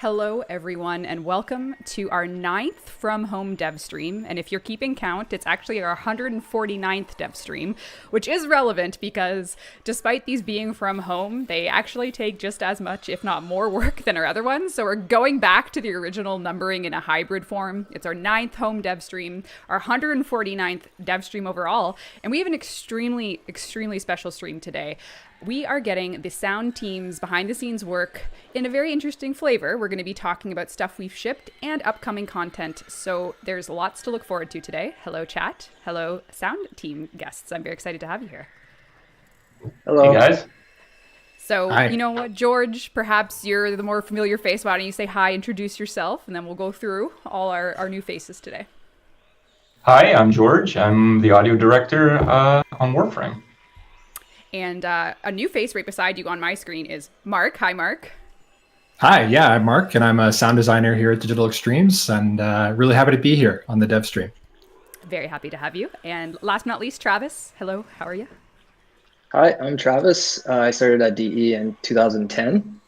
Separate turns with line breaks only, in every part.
Hello, everyone, and welcome to our 9th From Home dev stream. And if you're keeping count, it's actually our 149th dev stream, which is relevant because despite these being from home, they actually take just as much, if not more, work than our other ones. So we're going back to the original numbering in a hybrid form. It's our 9th home dev stream, our 149th dev stream overall, and we have an extremely special stream today. We are getting the sound team's behind-the-scenes work in a very interesting flavor. We're going to be talking about stuff we've shipped and upcoming content, so there's lots to look forward to today. Hello, chat. Hello, sound team guests. I'm very excited to have you here.
Hello. Hey, guys.
So, hi. You know what, George, perhaps you're the more familiar face. Why don't you say hi, introduce yourself, and then we'll go through all our new faces today.
Hi, I'm George. I'm the audio director on Warframe.
And a new face right beside you on my screen is Mark. Hi, Mark.
Hi, yeah, I'm Mark, and I'm a sound designer here at Digital Extremes, and really happy to be here on the dev stream.
Very happy to have you. And last but not least, Travis. Hello, how are you?
Hi, I'm Travis. I started at DE in 2010,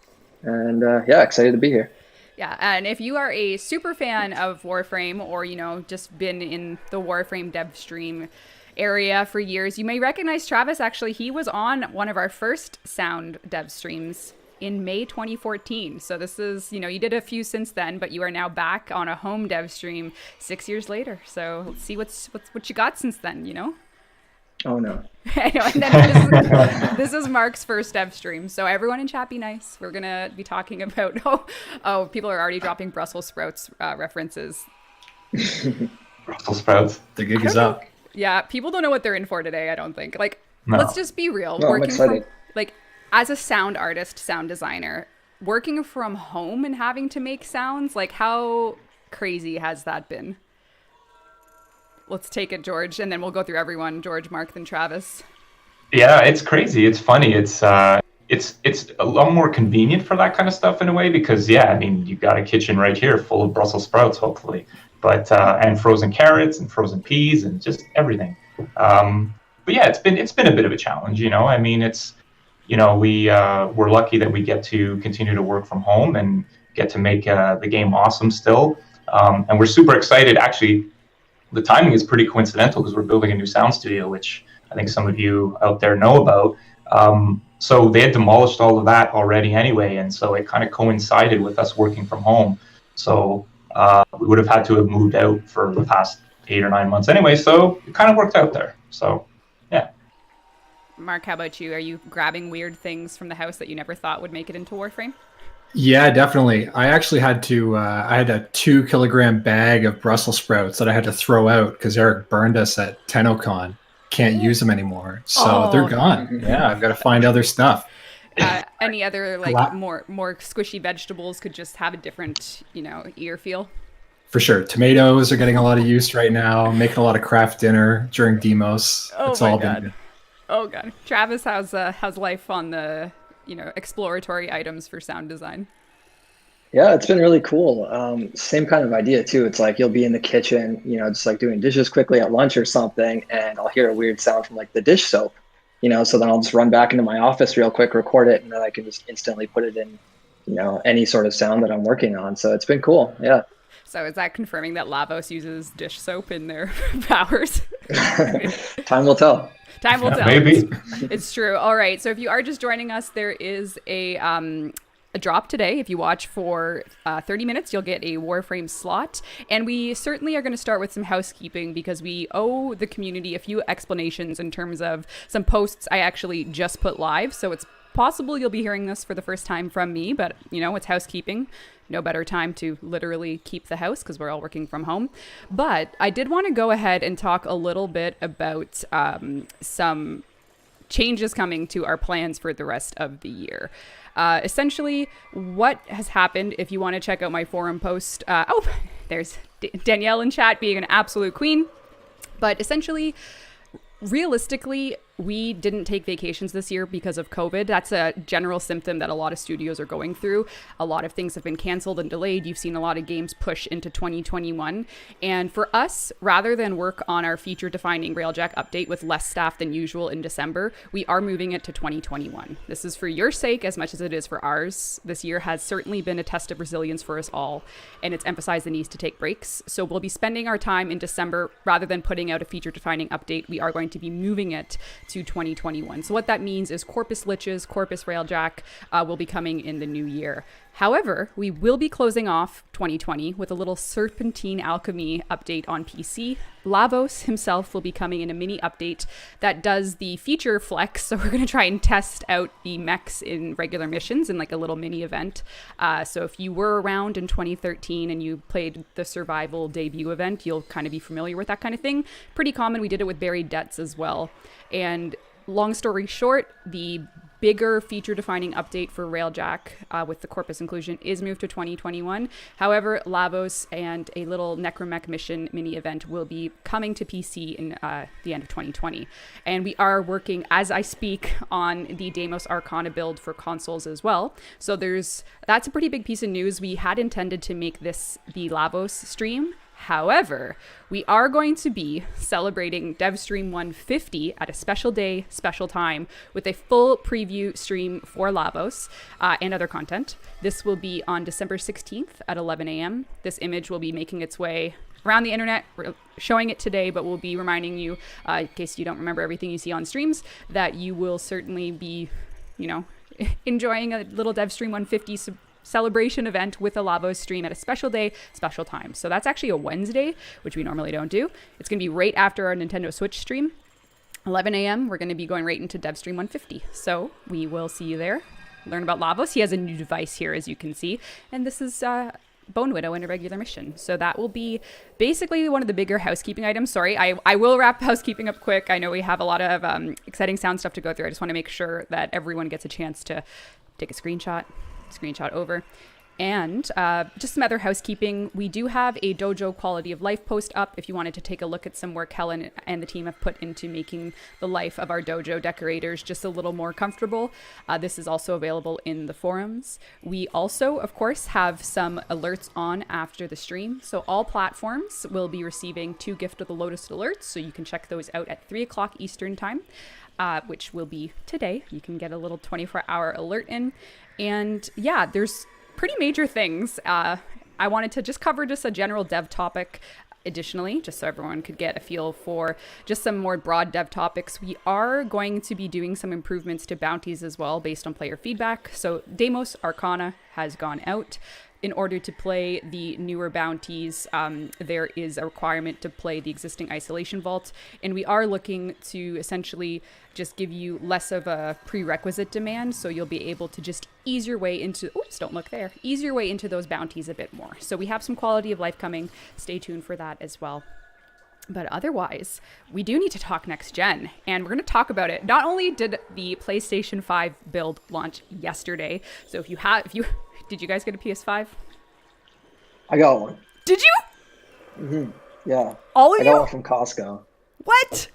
and yeah, excited to be here.
Yeah, and if you are a super fan of Warframe or, you know, just been in the Warframe dev stream area for years, you may recognize Travis. Actually, he was on one of our first sound dev streams in May 2014. So this is, you know, you did a few since then, but you are now back on a home dev stream 6 years later. So let's see what you got since then, you know?
Oh no.
I know, and then this is Mark's first dev stream. So everyone in chat, be nice. We're gonna be talking about oh people are already dropping Brussels sprouts references.
Brussels sprouts.
The gig is up.
Yeah, people don't know what they're in for today, I don't think. Like,
no.
Let's just be real.
No, I'm excited.
As a sound artist, sound designer, working from home and having to make sounds, like, how crazy has that been? Let's take it, George, and then we'll go through everyone. George, Mark, then Travis.
Yeah, it's crazy. It's funny. It's a lot more convenient for that kind of stuff in a way because, yeah, I mean, you've got a kitchen right here full of Brussels sprouts, hopefully. But and frozen carrots and frozen peas and just everything. But yeah, it's been a bit of a challenge, you know. I mean, we're lucky that we get to continue to work from home and get to make the game awesome still. And we're super excited. Actually, the timing is pretty coincidental because we're building a new sound studio, which I think some of you out there know about. So they had demolished all of that already anyway, and so it kind of coincided with us working from home. So we would have had to have moved out for the past 8 or 9 months anyway, so it kind of worked out there. So, yeah.
Mark, how about you? Are you grabbing weird things from the house that you never thought would make it into Warframe?
Yeah, definitely. I actually had to, I had a 2-kilogram bag of Brussels sprouts that I had to throw out because Eric burned us at TennoCon. Can't use them anymore. So they're gone. Yeah, I've got to find other stuff.
Any other more squishy vegetables could just have a different, you know, ear feel?
For sure. Tomatoes are getting a lot of use right now. I'm making a lot of craft dinner during demos.
It's all been good. Oh god. Travis, how's life on the, you know, exploratory items for sound design?
Yeah, it's been really cool. Same kind of idea too. It's like you'll be in the kitchen, you know, just like doing dishes quickly at lunch or something, and I'll hear a weird sound from like the dish soap. You know, so then I'll just run back into my office real quick, record it, and then I can just instantly put it in, you know, any sort of sound that I'm working on. So it's been cool. Yeah.
So is that confirming that Lavos uses dish soap in their powers?
Time will tell.
Time will tell.
Maybe.
It's true. All right. So if you are just joining us, there is a drop today. If you watch for 30 minutes, you'll get a Warframe slot. And we certainly are going to start with some housekeeping because we owe the community a few explanations in terms of some posts I actually just put live. So it's possible you'll be hearing this for the first time from me, but you know, it's housekeeping. No better time to literally keep the house because we're all working from home. But I did want to go ahead and talk a little bit about some changes coming to our plans for the rest of the year. Essentially, what has happened, if you want to check out my forum post, there's Danielle in chat being an absolute queen. But essentially, realistically, we didn't take vacations this year because of COVID. That's a general symptom that a lot of studios are going through. A lot of things have been canceled and delayed. You've seen a lot of games push into 2021. And for us, rather than work on our feature-defining Railjack update with less staff than usual in December, we are moving it to 2021. This is for your sake as much as it is for ours. This year has certainly been a test of resilience for us all, and it's emphasized the need to take breaks. So we'll be spending our time in December, rather than putting out a feature-defining update, we are going to be moving it to 2021. So what that means is Corpus Liches, Corpus Railjack will be coming in the new year. However, we will be closing off 2020 with a little Serpentine Alchemy update on PC. Lavos himself will be coming in a mini update that does the feature flex. So we're going to try and test out the mechs in regular missions in like a little mini event. So if you were around in 2013 and you played the survival debut event, you'll kind of be familiar with that kind of thing. Pretty common. We did it with Buried Debts as well. And long story short, the bigger feature-defining update for Railjack with the Corpus inclusion is moved to 2021. However, Lavos and a little Necramech mission mini event will be coming to PC in the end of 2020. And we are working, as I speak, on the Deimos Arcana build for consoles as well. So that's a pretty big piece of news. We had intended to make this the Lavos stream. However, we are going to be celebrating Devstream 150 at a special day, special time, with a full preview stream for Lavos and other content. This will be on December 16th at 11 a.m. This image will be making its way around the internet. We're showing it today, but we'll be reminding you, in case you don't remember everything you see on streams, that you will certainly be, enjoying a little Devstream 150 celebration event with a Lavos stream at a special day, special time. So that's actually a Wednesday, which we normally don't do. It's going to be right after our Nintendo Switch stream. 11 a.m. We're going to be going right into Devstream 150. So we will see you there. Learn about Lavos. He has a new device here, as you can see. And this is Bone Widow in a regular mission. So that will be basically one of the bigger housekeeping items. Sorry, I will wrap housekeeping up quick. I know we have a lot of exciting sound stuff to go through. I just want to make sure that everyone gets a chance to take a screenshot over. And just some other housekeeping. We do have a dojo quality of life post up if you wanted to take a look at some work Helen and the team have put into making the life of our dojo decorators just a little more comfortable. This is also available in the forums. We also, of course, have some alerts on after the stream. So all platforms will be receiving 2 Gift of the Lotus alerts. So you can check those out at 3 o'clock Eastern time, which will be today. You can get a little 24-hour alert in. And yeah, there's pretty major things. I wanted to just cover just a general dev topic additionally, just so everyone could get a feel for just some more broad dev topics. We are going to be doing some improvements to bounties as well based on player feedback. So Deimos Arcana has gone out. In order to play the newer bounties, there is a requirement to play the existing Isolation Vault, and we are looking to essentially just give you less of a prerequisite demand, so you'll be able to just ease your way into, ease your way into those bounties a bit more. So we have some quality of life coming. Stay tuned for that as well. But otherwise, we do need to talk next gen, and we're going to talk about it. Not only did the PlayStation 5 build launch yesterday, so did you guys get a PS5?
I got one.
Did you?
Mm-hmm. Yeah.
All of you?
I got one from Costco.
What?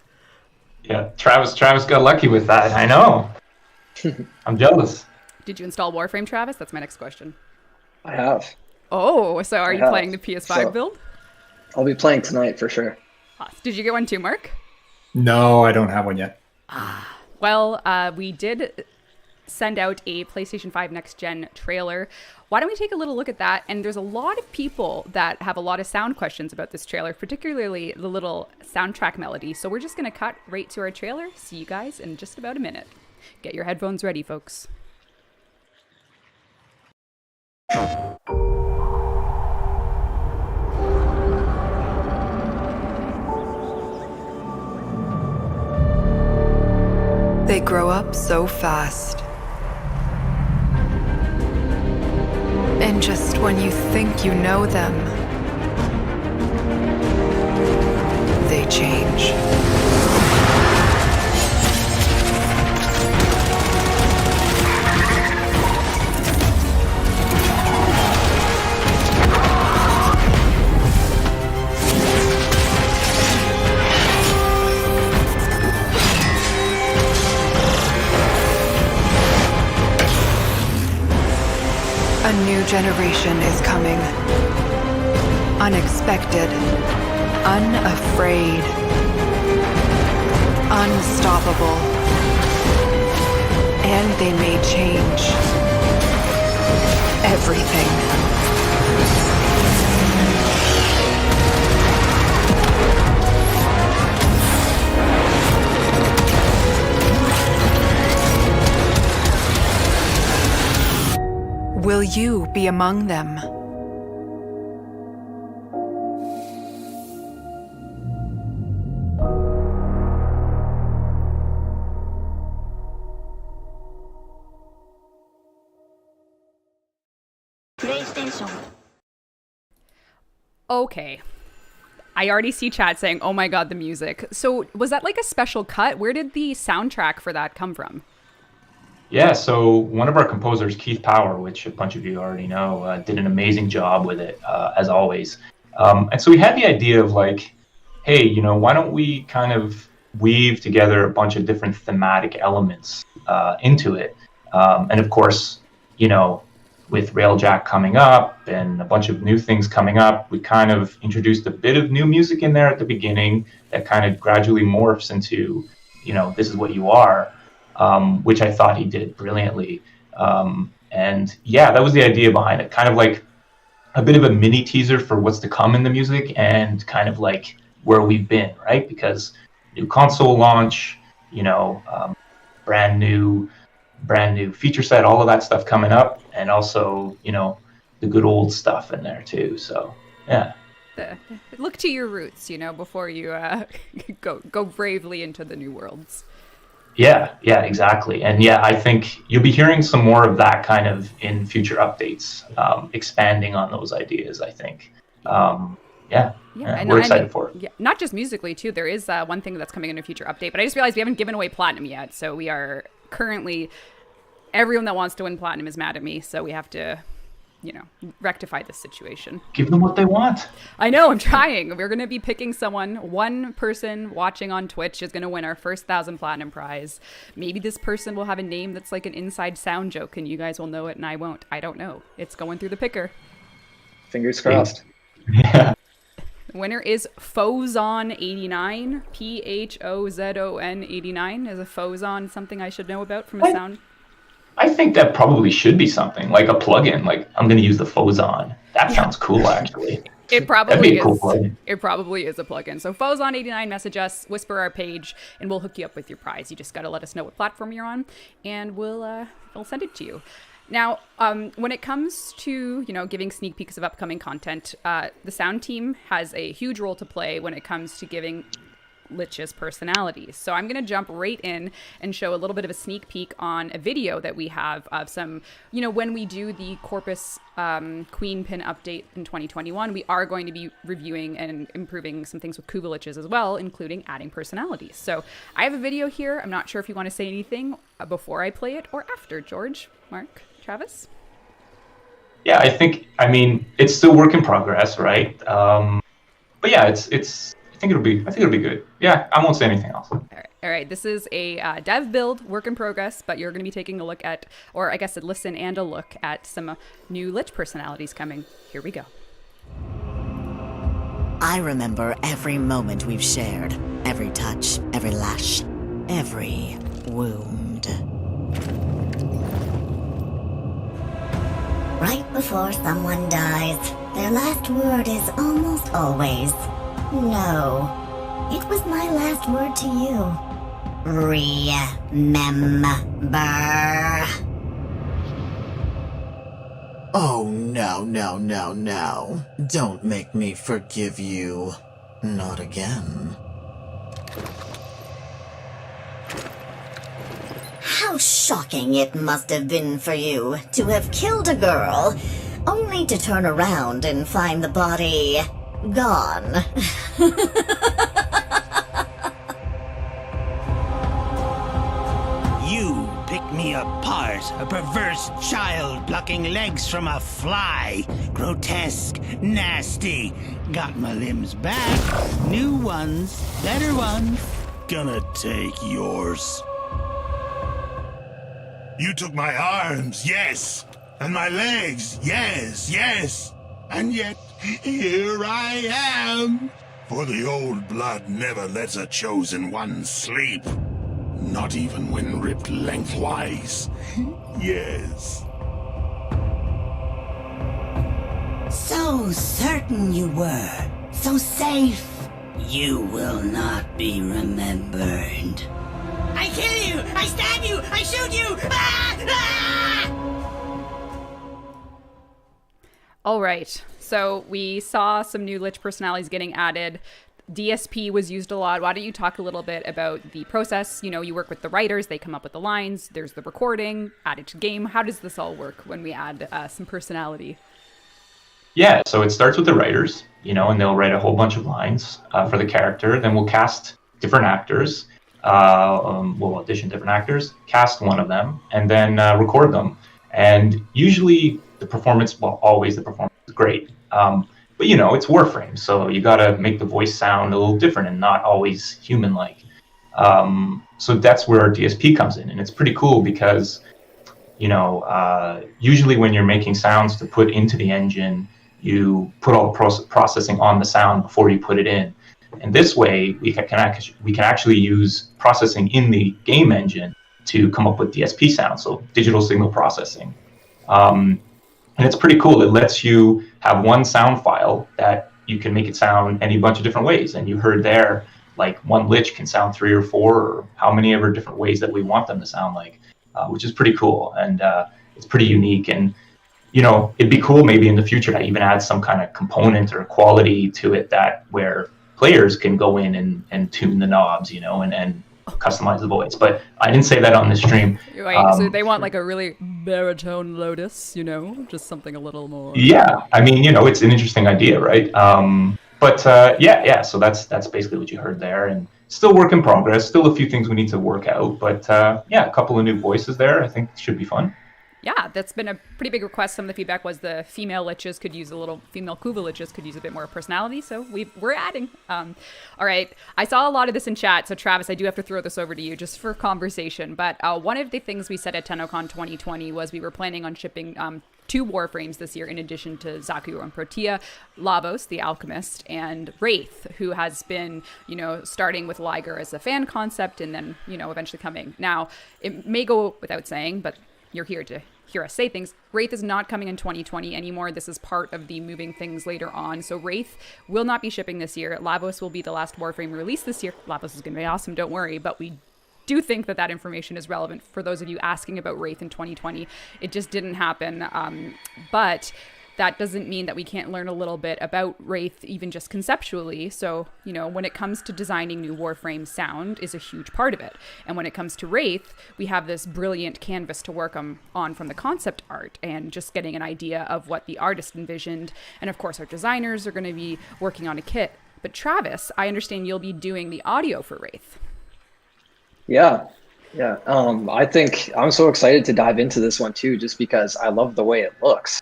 Yeah, Travis got lucky with that. I know. I'm jealous.
Did you install Warframe, Travis? That's my next question.
I have.
Oh, so are you playing the PS5 build?
I'll be playing tonight for sure.
Did you get one too, Mark?
No, I don't have one yet.
Well, we did send out a PlayStation 5 Next Gen trailer. Why don't we take a little look at that? And there's a lot of people that have a lot of sound questions about this trailer, particularly the little soundtrack melody. So we're just going to cut right to our trailer. See you guys in just about a minute. Get your headphones ready, folks.
They grow up so fast. And just when you think you know them, they change. A new generation is coming. Unexpected. Unafraid. Unstoppable. And they may change everything. Will you be among them?
Okay. I already see chat saying, oh my god, the music. So was that like a special cut? Where did the soundtrack for that come from?
Yeah, so one of our composers, Keith Power, which a bunch of you already know, did an amazing job with it, as always. And so we had the idea of like, hey, you know, why don't we kind of weave together a bunch of different thematic elements into it? And of course, you know, with Railjack coming up and a bunch of new things coming up, we kind of introduced a bit of new music in there at the beginning that kind of gradually morphs into, you know, this is what you are. Which I thought he did brilliantly. And yeah, that was the idea behind it. Kind of like a bit of a mini teaser for what's to come in the music and kind of like where we've been, right? Because new console launch, you know, brand new feature set, all of that stuff coming up. And also, you know, the good old stuff in there too. So, yeah.
Look to your roots, you know, before you go bravely into the new worlds.
Yeah, exactly. And yeah, I think you'll be hearing some more of that kind of in future updates, expanding on those ideas, I think. And we're excited for it.
Yeah, not just musically, too. There is one thing that's coming in a future update, but I just realized we haven't given away Platinum yet. So we are currently, everyone that wants to win Platinum is mad at me. So we have to, you know, rectify this situation.
Give them what they want.
I know, I'm trying. We're going to be picking someone. One person watching on Twitch is going to win our first 1,000 Platinum prize. Maybe this person will have a name that's like an inside sound joke and you guys will know it and I won't. I don't know. It's going through the picker.
Fingers crossed.
Yeah.
The winner is Phozon89. Phozon 89. Is a Phozon something I should know about from a sound?
I think that probably should be something like a plugin. Like I'm going to use the Phozon. That sounds cool, actually.
It probably
That'd be a
is.
cool plugin.
It probably is a plugin. So Phozon89, message us, whisper our page, and we'll hook you up with your prize. You just got to let us know what platform you're on, and we'll send it to you. Now, when it comes to, you know, giving sneak peeks of upcoming content, the sound team has a huge role to play when it comes to giving Lich's personalities. So I'm going to jump right in and show a little bit of a sneak peek on a video that we have of some, you know, when we do the Corpus Queen pin update in 2021, we are going to be reviewing and improving some things with Kuva Liches as well, including adding personalities. So I have a video here. I'm not sure if you want to say anything before I play it or after. George, Mark, Travis?
Yeah, I mean, it's still work in progress, right? But yeah, I think it'll be good. Yeah, I won't say anything else.
All right. This is a dev build, work in progress, but you're going to be taking a look at, or I guess a listen and a look at some new Lich personalities coming. Here we go.
I remember every moment we've shared, every touch, every lash, every wound.
Right before someone dies, their last word is almost always no. It was my last word to you. Remember.
Oh, no. Don't make me forgive you. Not again.
How shocking it must have been for you to have killed a girl, only to turn around and find the body gone.
You picked me apart, a perverse child plucking legs from a fly. Grotesque, nasty. Got my limbs back. New ones, better ones. Gonna take yours.
You took my arms, yes.
And my legs, yes, yes. And yet, here I am. For the old blood never lets a chosen one sleep. Not even when ripped lengthwise. Yes.
So certain you were. So safe. You will not be remembered.
I kill you! I stab you! I shoot you! Ah! Ah!
All right. So we saw some new Lich personalities getting added. DSP was used a lot. Why don't you talk a little bit about the process? You know, you work with the writers, they come up with the lines, there's the recording, add it to game. How does this all work when we add some personality?
Yeah, so it starts with the writers, you know, and they'll write a whole bunch of lines for the character. Then we'll cast different actors. We'll audition different actors, cast one of them, and then record them. And usually the performance, well, always the performance is great. But, you know, it's Warframe, so you got to make the voice sound a little different and not always human-like. So that's where our DSP comes in. And it's pretty cool because, you know, usually when you're making sounds to put into the engine, you put all the processing on the sound before you put it in. And this way, we can actually use processing in the game engine to come up with DSP sounds, so digital signal processing. And it's pretty cool. It lets you have one sound file that you can make it sound any bunch of different ways. And you heard there, like one Lich can sound 3 or 4 or how many ever different ways that we want them to sound like, which is pretty cool. And it's pretty unique. And, you know, it'd be cool maybe in the future to even add some kind of component or quality to it that where players can go in and tune the knobs, you know, and customize the voice. But I didn't say that on the stream.
Right, so they want like a really baritone Lotus, you know, just something a little more.
Yeah, I mean, you know, it's an interesting idea, right? Yeah, so that's basically what you heard there. And still work in progress, still a few things we need to work out. But yeah, a couple of new voices there I think should be fun.
Yeah, that's been a pretty big request. Some of the feedback was the female liches could use female Kuva liches could use a bit more personality, so we're adding. All right, I saw a lot of this in chat, so Travis, I do have to throw this over to you just for conversation. But one of the things we said at TennoCon 2020 was we were planning on shipping 2 Warframes this year, in addition to Zaku and Protea, Lavos, the Alchemist, and Wraith, who has been, you know, starting with Liger as a fan concept and then, you know, eventually coming. Now, it may go without saying, but you're here to hear us say things. Wraith is not coming in 2020 anymore. This is part of the moving things later on. So Wraith will not be shipping this year. Lavos will be the last Warframe released this year. Lavos is going to be awesome, don't worry. But we do think that information is relevant for those of you asking about Wraith in 2020. It just didn't happen. But that doesn't mean that we can't learn a little bit about Wraith, even just conceptually. So, you know, when it comes to designing new Warframe, sound is a huge part of it. And when it comes to Wraith, we have this brilliant canvas to work on from the concept art and just getting an idea of what the artist envisioned. And of course, our designers are going to be working on a kit. But Travis, I understand you'll be doing the audio for Wraith.
Yeah. I think I'm so excited to dive into this one too, just because I love the way it looks.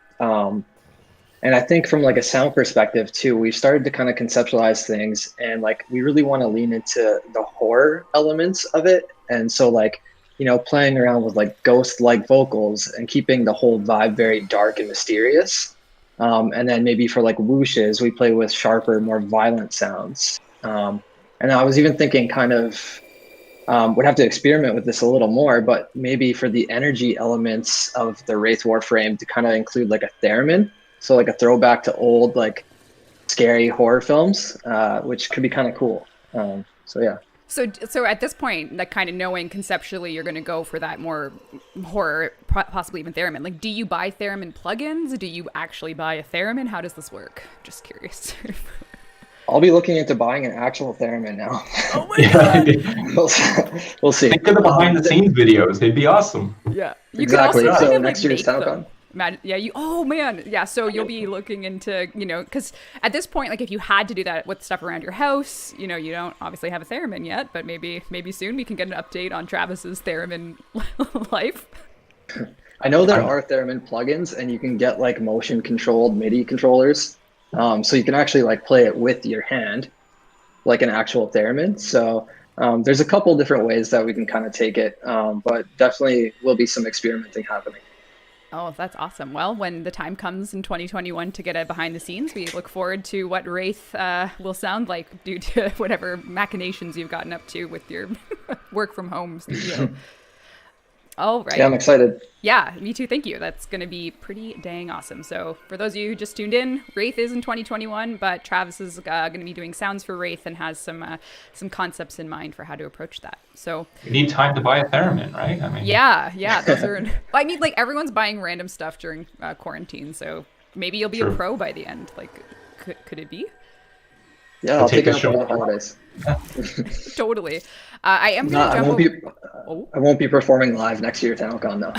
And I think from like a sound perspective too, we've started to kind of conceptualize things and like we really want to lean into the horror elements of it. And so like, you know, playing around with like ghost-like vocals and keeping the whole vibe very dark and mysterious. And then maybe for like whooshes, we play with sharper, more violent sounds. And I was even thinking kind of would have to experiment with this a little more, but maybe for the energy elements of the Wraith Warframe to kind of include like a theremin. So like a throwback to old, like scary horror films, which could be kind of cool. So yeah.
So at this point, like kind of knowing conceptually you're going to go for that more horror, possibly even theremin. Like, do you buy theremin plugins? Do you actually buy a theremin? How does this work? Just curious.
I'll be looking into buying an actual theremin now.
Oh my God.
We'll see.
Think of the behind the scenes videos. They'd be awesome.
Yeah. You
exactly.
Could also
So
kind of,
next year's TennoCon.
Oh man. Yeah. So you'll be looking into, you know, because at this point, like if you had to do that with stuff around your house, you know, you don't obviously have a theremin yet, but maybe soon we can get an update on Travis's theremin life.
I know there are theremin plugins and you can get like motion controlled MIDI controllers. So you can actually like play it with your hand, like an actual theremin. So there's a couple different ways that we can kind of take it, but definitely will be some experimenting happening.
Oh, that's awesome. Well, when the time comes in 2021 to get a behind the scenes, we look forward to what Wraith will sound like due to whatever machinations you've gotten up to with your work from home studio. All right.
Yeah, I'm excited.
Yeah, me too. Thank you. That's going to be pretty dang awesome. So for those of you who just tuned in, Wraith is in 2021, but Travis is going to be doing sounds for Wraith and has some concepts in mind for how to approach that. So
You need time to buy a theremin, right? I mean,
yeah, those are. I mean, like everyone's buying random stuff during quarantine, so maybe you'll be a pro by the end. Like, could it be?
Yeah, I'll
take
take
a
it
show.
for the holidays.
Totally. I am going to jump.
I won't be performing live next year at TennoCon though.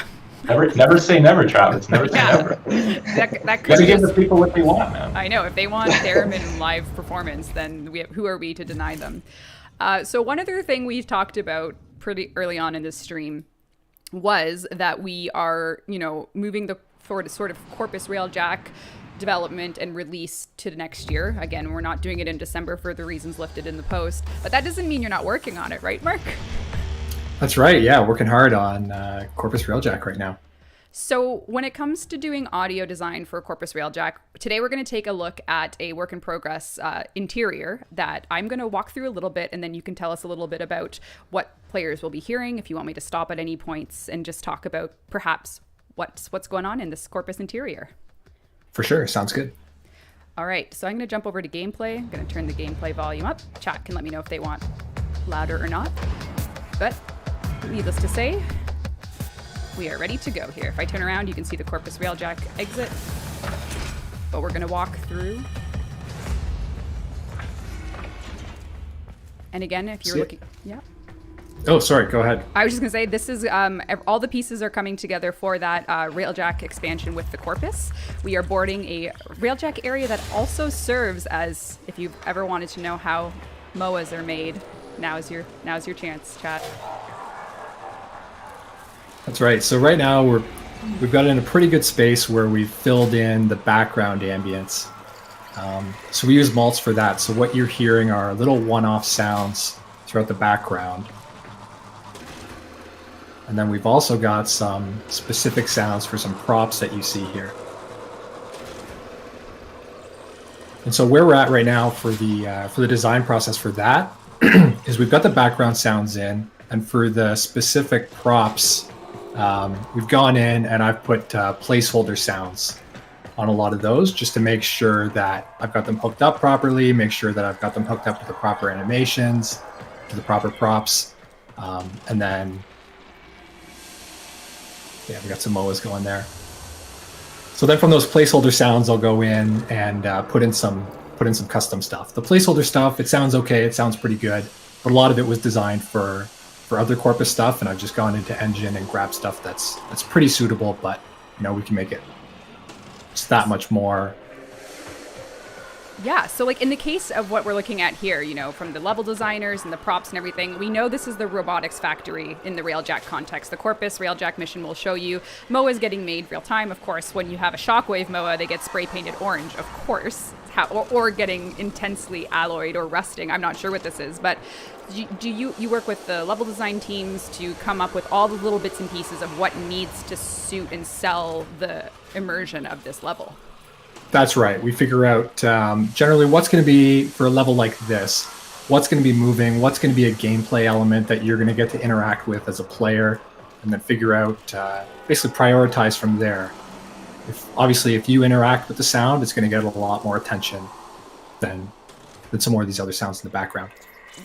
Never say never, Travis. Never say never.
That
You
could
gotta give
just,
the people what they want, man.
I know. If they want theremin live performance, then who are we to deny them? So one other thing we talked about pretty early on in this stream was that we are, moving the sort of Corpus Railjack development and release to next year. Again, we're not doing it in December for the reasons listed in the post, but that doesn't mean you're not working on it, right, Mark?
That's right. Yeah, working hard on Corpus Railjack right now.
So when it comes to doing audio design for Corpus Railjack, today we're going to take a look at a work in progress interior that I'm going to walk through a little bit, and then you can tell us a little bit about what players will be hearing if you want me to stop at any points and just talk about perhaps what's going on in this Corpus interior.
For sure. Sounds good.
All right, so I'm going to jump over to gameplay. I'm going to turn the gameplay volume up. Chat can let me know if they want louder or not. But needless to say, we are ready to go here. If I turn around, you can see the Corpus Railjack exit. But we're going to walk through. And again, if you're looking... Yeah.
Oh, sorry. Go ahead.
I was just going to say, this is all the pieces are coming together for that Railjack expansion with the Corpus. We are boarding a Railjack area that also serves as, if you've ever wanted to know how MOAs are made, now's your chance, chat.
That's right. So right now we've got it in a pretty good space where we've filled in the background ambience. So we use mults for that. So what you're hearing are little one-off sounds throughout the background. And then we've also got some specific sounds for some props that you see here. And so where we're at right now for the design process for that is we've got the background sounds in, and for the specific props, we've gone in and I've put placeholder sounds on a lot of those just to make sure that I've got them hooked up properly, make sure that I've got them hooked up to the proper animations, to the proper props, and then yeah, we got some MOAs going there. So then from those placeholder sounds, I'll go in and put in some custom stuff. The placeholder stuff, it sounds okay, it sounds pretty good, but a lot of it was designed for other Corpus stuff, and I've just gone into Engine and grabbed stuff that's pretty suitable, but we can make it just that much more.
Yeah, so like in the case of what we're looking at here, from the level designers and the props and everything, we know this is the robotics factory in the Railjack context. The Corpus Railjack mission will show you MOA is getting made real time. Of course, when you have a Shockwave MOA, they get spray painted orange, of course, or getting intensely alloyed or rusting. I'm not sure what this is, but do you work with the level design teams to come up with all the little bits and pieces of what needs to suit and sell the immersion of this level?
That's right. We figure out generally what's going to be, for a level like this, what's going to be moving, what's going to be a gameplay element that you're going to get to interact with as a player, and then figure out, basically prioritize from there. If you interact with the sound, it's going to get a lot more attention than some more of these other sounds in the background.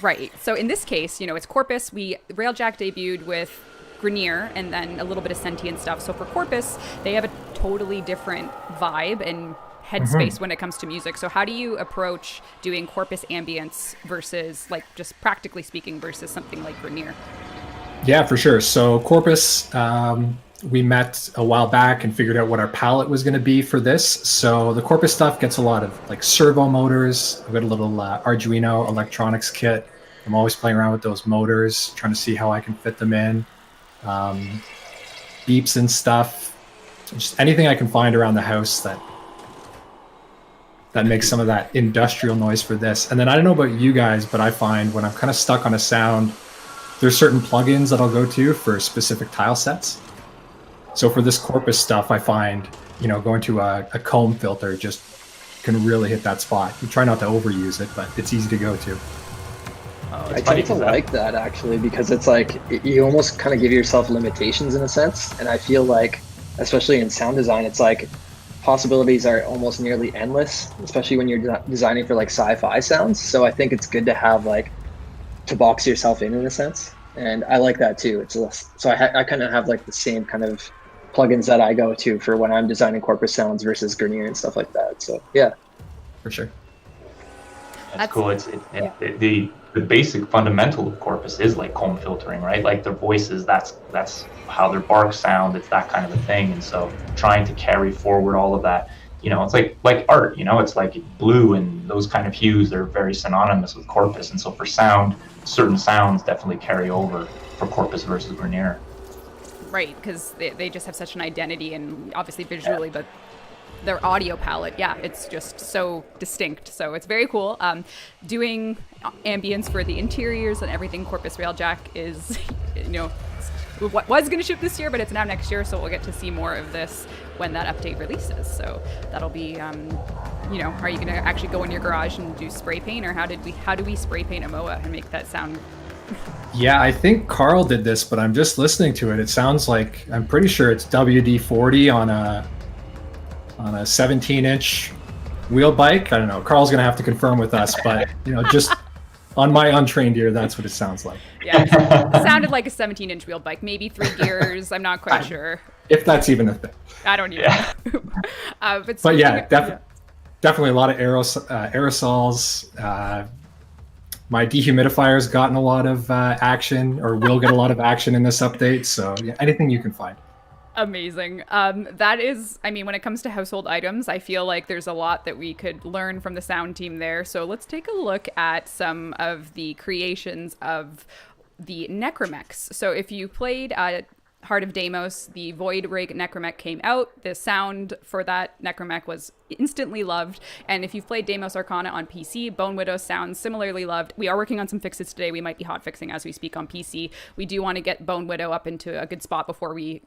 Right. So in this case, it's Corpus. Railjack debuted with Grenier and then a little bit of sentient stuff. So for Corpus, they have a totally different vibe and headspace when it comes to music. So how do you approach doing Corpus ambience versus, like, just practically speaking, versus something like Grenier?
Yeah, for sure. So Corpus, we met a while back and figured out what our palette was going to be for this. So the Corpus stuff gets a lot of like servo motors. I've got a little Arduino electronics kit. I'm always playing around with those motors, trying to see how I can fit them in. Beeps and stuff. Just anything I can find around the house that makes some of that industrial noise for this. And then I don't know about you guys, but I find when I'm kind of stuck on a sound, there's certain plugins that I'll go to for specific tile sets. So for this corpus stuff, I find, going to a comb filter just can really hit that spot. You try not to overuse it, but it's easy to go to.
I tend to like that actually, because it's like you almost kind of give yourself limitations in a sense. And I feel like, especially in sound design, it's like possibilities are almost nearly endless, especially when you're designing for like sci-fi sounds. So I think it's good to have like to box yourself in a sense. And I like that too. It's less, so I kind of have like the same kind of plugins that I go to for when I'm designing corpus sounds versus Grineer and stuff like that. So yeah,
for sure.
That's cool. The basic fundamental of corpus is like comb filtering, right? Like their voices, that's how their barks sound. It's that kind of a thing. And so trying to carry forward all of that, it's like art, it's like blue and those kind of hues, they're very synonymous with corpus. And so for sound, certain sounds definitely carry over for corpus versus Grineer.
Right, because they just have such an identity, and obviously visually, but their audio palette, it's just so distinct. So it's very cool. Doing ambience for the interiors and everything. Corpus Railjack is, what was going to ship this year, but it's now next year. So we'll get to see more of this when that update releases. So that'll be, are you going to actually go in your garage and do spray paint, or how do we spray paint a MOA and make that sound?
Yeah, I think Carl did this, but I'm just listening to it. It sounds like, I'm pretty sure it's WD-40 on a 17-inch wheel bike. I don't know. Carl's going to have to confirm with us, but just on my untrained ear, that's what it sounds like.
Yeah, it sounded like a 17-inch wheel bike, maybe 3 gears. I'm not quite sure.
If that's even a thing.
I don't even know.
But yeah, definitely a lot of aerosols. My dehumidifier's gotten a lot of action, or will get a lot of action in this update. So yeah, anything you can find.
Amazing. That is, when it comes to household items, I feel like there's a lot that we could learn from the sound team there. So let's take a look at some of the creations of the Necramechs. So if you played Heart of Deimos, the Void Rig Necramech came out. The sound for that Necramech was instantly loved. And if you've played Deimos Arcana on PC, Bone Widow sounds similarly loved. We are working on some fixes today. We might be hotfixing as we speak on PC. We do want to get Bone Widow up into a good spot before we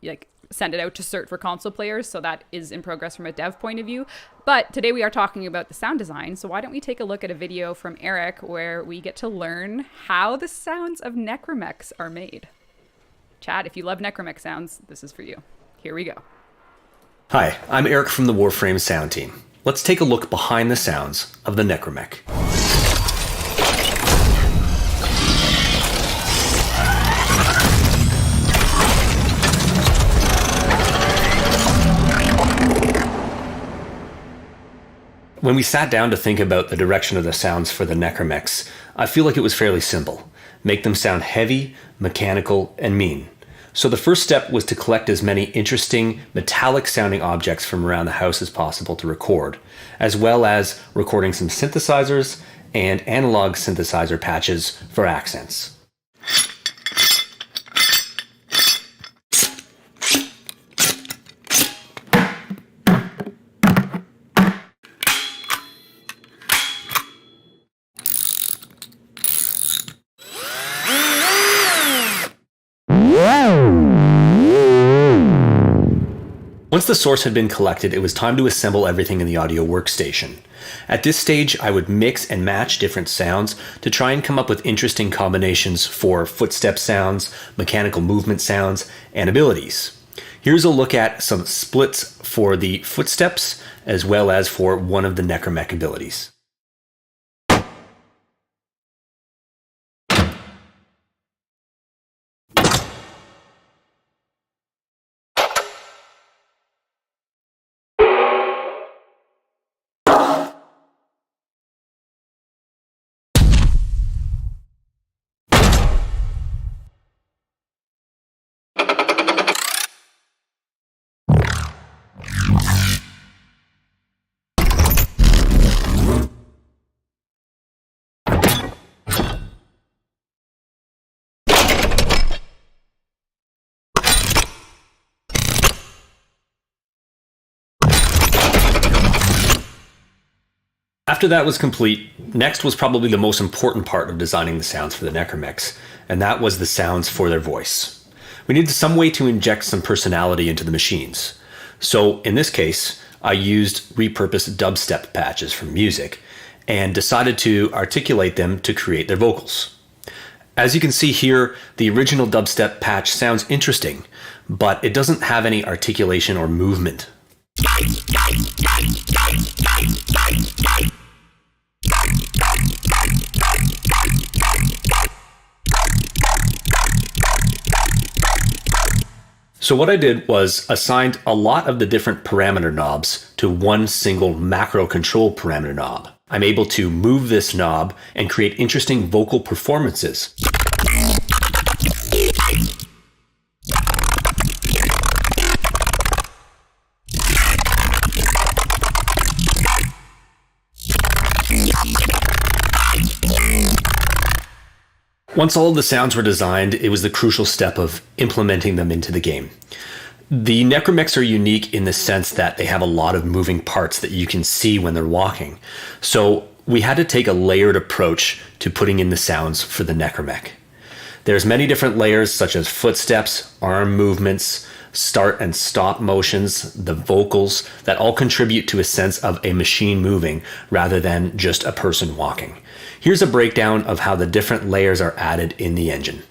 send it out to cert for console players. So that is in progress from a dev point of view. But today we are talking about the sound design. So why don't we take a look at a video from Eric where we get to learn how the sounds of Necramechs are made. Chad, if you love Necramech sounds, this is for you. Here we go.
Hi, I'm Eric from the Warframe sound team. Let's take a look behind the sounds of the Necramech. When we sat down to think about the direction of the sounds for the Necramechs, I feel like it was fairly simple. Make them sound heavy, mechanical, and mean. So the first step was to collect as many interesting, metallic sounding objects from around the house as possible to record, as well as recording some synthesizers and analog synthesizer patches for accents. Once the source had been collected, it was time to assemble everything in the audio workstation. At this stage, I would mix and match different sounds to try and come up with interesting combinations for footstep sounds, mechanical movement sounds, and abilities. Here's a look at some splits for the footsteps, as well as for one of the Necramech abilities. After that was complete, next was probably the most important part of designing the sounds for the Necramechs, and that was the sounds for their voice. We needed some way to inject some personality into the machines. So in this case, I used repurposed dubstep patches from music and decided to articulate them to create their vocals. As you can see here, the original dubstep patch sounds interesting, but it doesn't have any articulation or movement. So what I did was assigned a lot of the different parameter knobs to one single macro control parameter knob. I'm able to move this knob and create interesting vocal performances. Once all of the sounds were designed, it was the crucial step of implementing them into the game. The Necramechs are unique in the sense that they have a lot of moving parts that you can see when they're walking. So we had to take a layered approach to putting in the sounds for the Necramech. There's many different layers such as footsteps, arm movements, start and stop motions, the vocals, that all contribute to a sense of a machine moving rather than just a person walking. Here's a breakdown of how the different layers are added in the engine.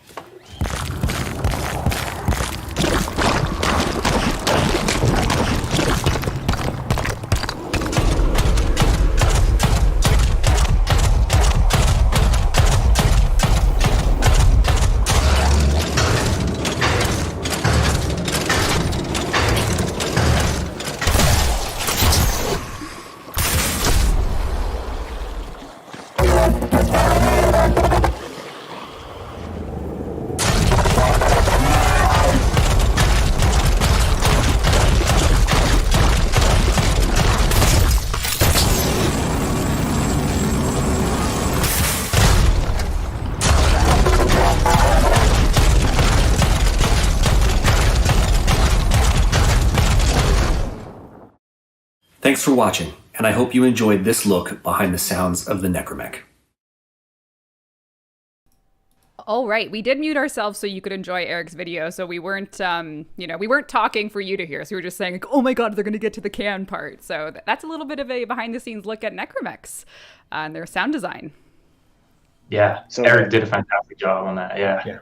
Thanks for watching, and I hope you enjoyed this look behind the sounds of the Necramech.
All right, we did mute ourselves so you could enjoy Eric's video, so we weren't, we weren't talking for you to hear, so we were just saying, like, oh my god, they're going to get to the can part. So that's a little bit of a behind-the-scenes look at Necramechs and their sound design.
Yeah, so Eric did a fantastic job on that. Yeah.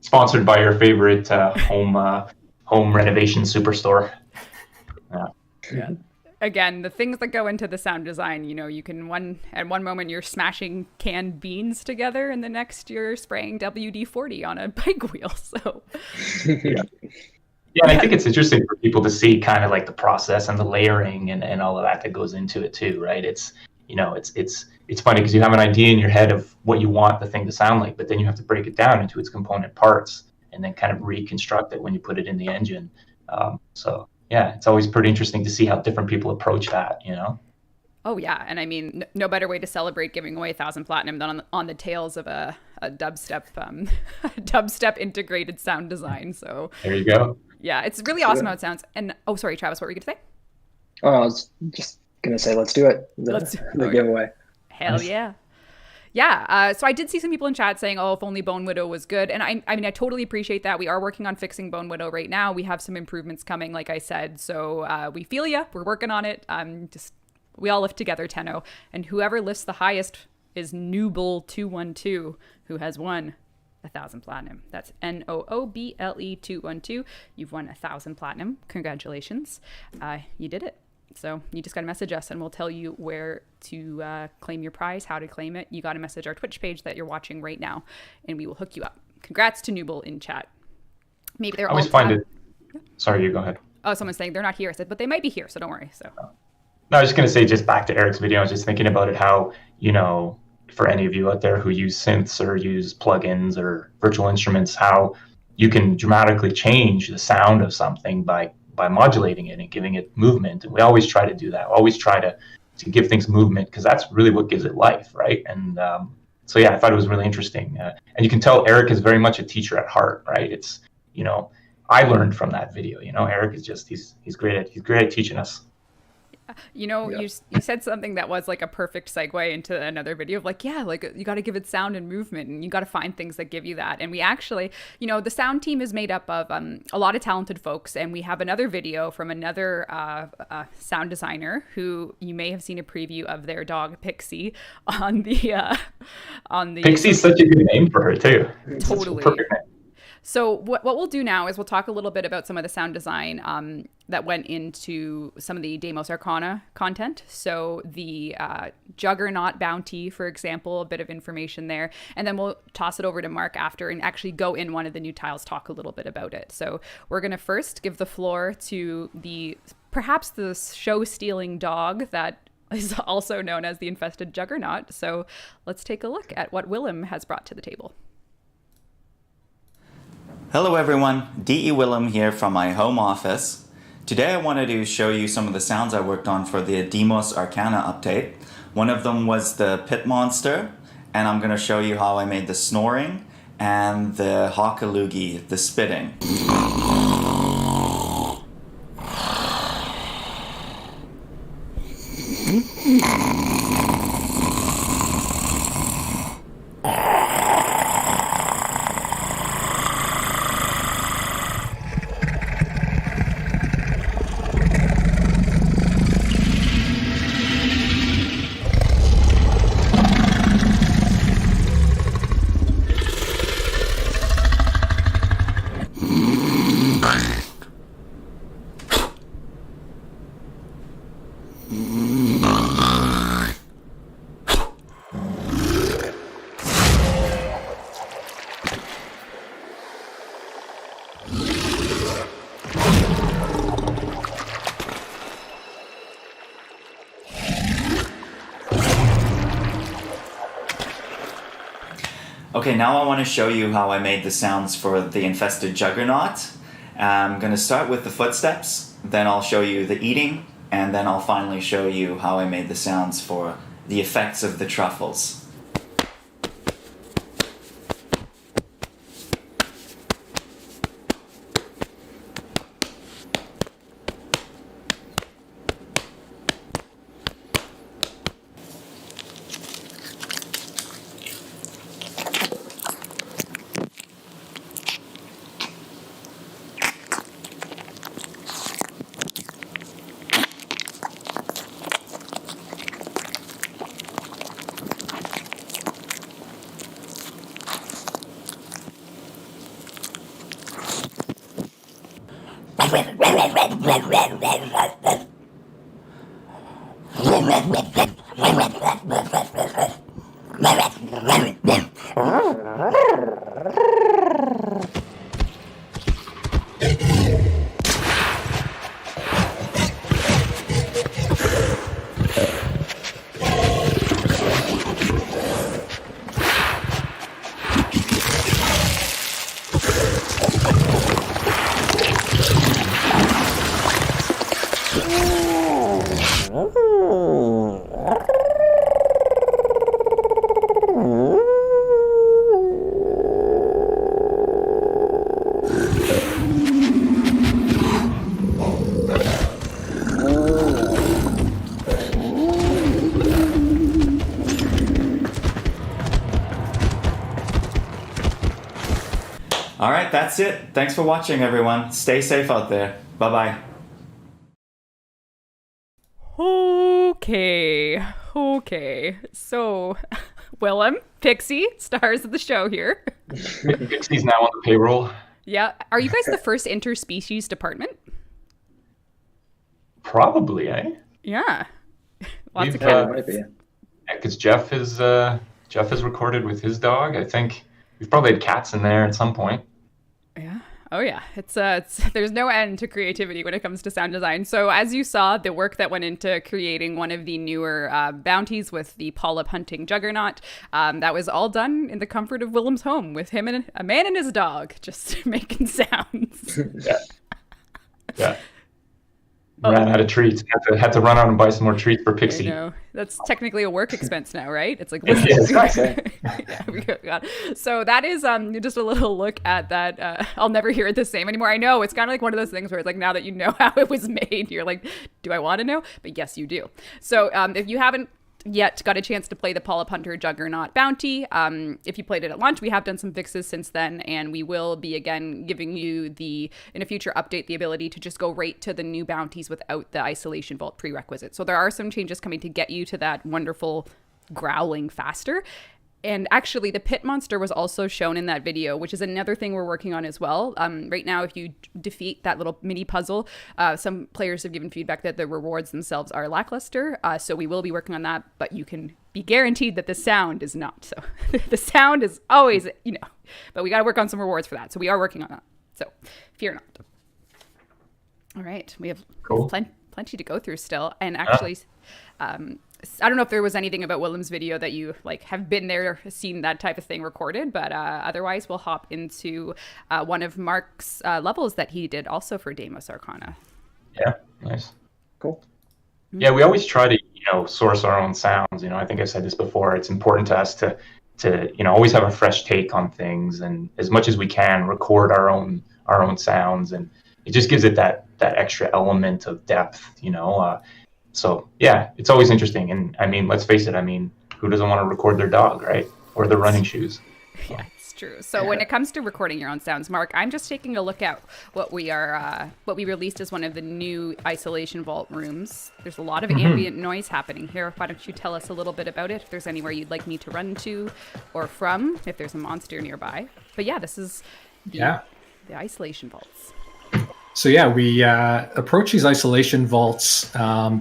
Sponsored by your favorite home renovation superstore.
Yeah. Again, the things that go into the sound design, you can at one moment you're smashing canned beans together and the next you're spraying WD-40 on a bike wheel. So
yeah, and I think it's interesting for people to see kind of like the process and the layering and all of that goes into it too, right? It's funny because you have an idea in your head of what you want the thing to sound like, but then you have to break it down into its component parts and then kind of reconstruct it when you put it in the engine. Yeah, it's always pretty interesting to see how different people approach that,
Oh, yeah. And I mean, no better way to celebrate giving away 1,000 platinum than on the tails of a dubstep integrated sound design. So
there you go.
Yeah, it's really awesome how it sounds. And sorry, Travis, what were you going to say?
Oh, I was just going to say, let's do it. The giveaway.
Hell yeah. Yeah, so I did see some people in chat saying, oh, if only Bone Widow was good. And I mean, I totally appreciate that. We are working on fixing Bone Widow right now. We have some improvements coming, like I said. So we feel ya. We're working on it. We all lift together, Tenno. And whoever lifts the highest is Nooble212, who has won 1,000 platinum. That's NOOBLE212. You've won 1,000 platinum. Congratulations. You did it. So you just got to message us and we'll tell you where to claim your prize, how to claim it. You got to message our Twitch page that you're watching right now and we will hook you up. Congrats to Nooble in chat. Maybe they're
I always find it. Sorry, you go ahead.
Oh, someone's saying they're not here. I said, but they might be here, so don't worry. So.
No, I was just going to say, just back to Eric's video, I was just thinking about it, how, for any of you out there who use synths or use plugins or virtual instruments, how you can dramatically change the sound of something by modulating it and giving it movement. And we always try to do that. We always try to give things movement because that's really what gives it life, right? And so, yeah, I thought it was really interesting. And you can tell Eric is very much a teacher at heart, right? It's, I learned from that video. Eric is just, he's great at teaching us.
You said something that was like a perfect segue into another video of like, you got to give it sound and movement, and you got to find things that give you that. And we actually, the sound team is made up of a lot of talented folks, and we have another video from another sound designer who you may have seen a preview of their dog Pixie on the
Pixie's such a good name for her too.
Totally.
Perfect name.
So what we'll do now is we'll talk a little bit about some of the sound design that went into some of the Deimos Arcana content. So the Juggernaut Bounty, for example, a bit of information there. And then we'll toss it over to Mark after and actually go in one of the new tiles, talk a little bit about it. So we're going to first give the floor to perhaps the show-stealing dog that is also known as the Infested Juggernaut. So let's take a look at what Willem has brought to the table.
Hello everyone, D.E. Willem here from my home office. Today I wanted to show you some of the sounds I worked on for the Deimos Arcana update. One of them was the pit monster, and I'm going to show you how I made the snoring and the hawkaloogie, the spitting. Okay, now I want to show you how I made the sounds for the Infested Juggernaut. I'm going to start with the footsteps, then I'll show you the eating, and then I'll finally show you how I made the sounds for the effects of the truffles. Alright, that's it. Thanks for watching, everyone. Stay safe out there. Bye-bye.
Okay. So, Willem, Pixie, stars of the show here.
Pixie's now on the payroll.
Yeah. Are you guys the first interspecies department?
Probably, eh?
Yeah. Lots of cats.
Yeah, because Jeff is recorded with his dog. I think we've probably had cats in there at some point.
Yeah. Oh yeah. It's there's no end to creativity when it comes to sound design. So as you saw, the work that went into creating one of the newer bounties with the polyp hunting juggernaut, that was all done in the comfort of Willem's home with him and a man and his dog just making sounds.
Yeah. Ran out of treats. Had to run out and buy some more treats for Pixie.
I know. That's technically a work expense now, right? It's like, So that is just a little look at that. I'll never hear it the same anymore. I know it's kind of like one of those things where it's like, now that you know how it was made, you're like, do I want to know? But yes, you do. So if you haven't yet got a chance to play the Polyp Hunter Juggernaut Bounty, if you played it at launch, we have done some fixes since then, and we will be again giving you in a future update, the ability to just go right to the new bounties without the Isolation Vault prerequisite. So there are some changes coming to get you to that wonderful growling faster. And actually, the pit monster was also shown in that video, which is another thing we're working on as well. Right now, if you defeat that little mini puzzle, some players have given feedback that the rewards themselves are lackluster. So we will be working on that, but you can be guaranteed that the sound is not. So the sound is always, but we got to work on some rewards for that. So we are working on that. So fear not. All right. We have plenty to go through still. And actually, I don't know if there was anything about Willem's video that you have been there, seen that type of thing recorded, but otherwise we'll hop into one of Mark's levels that he did also for Deimos Arcana.
Yeah, nice. Cool. Yeah, we always try to, source our own sounds. I think I've said this before. It's important to us to always have a fresh take on things, and as much as we can record our own sounds, and it just gives it that extra element of depth, So yeah, it's always interesting. And I mean, let's face it. I mean, who doesn't want to record their dog, right? Or their running shoes?
Yeah, it's true. So when it comes to recording your own sounds, Mark, I'm just taking a look at what we released as one of the new Isolation Vault rooms. There's a lot of ambient noise happening here. Why don't you tell us a little bit about it? If there's anywhere you'd like me to run to or from, if there's a monster nearby. But yeah, this is the Isolation Vaults.
So yeah, we approach these Isolation Vaults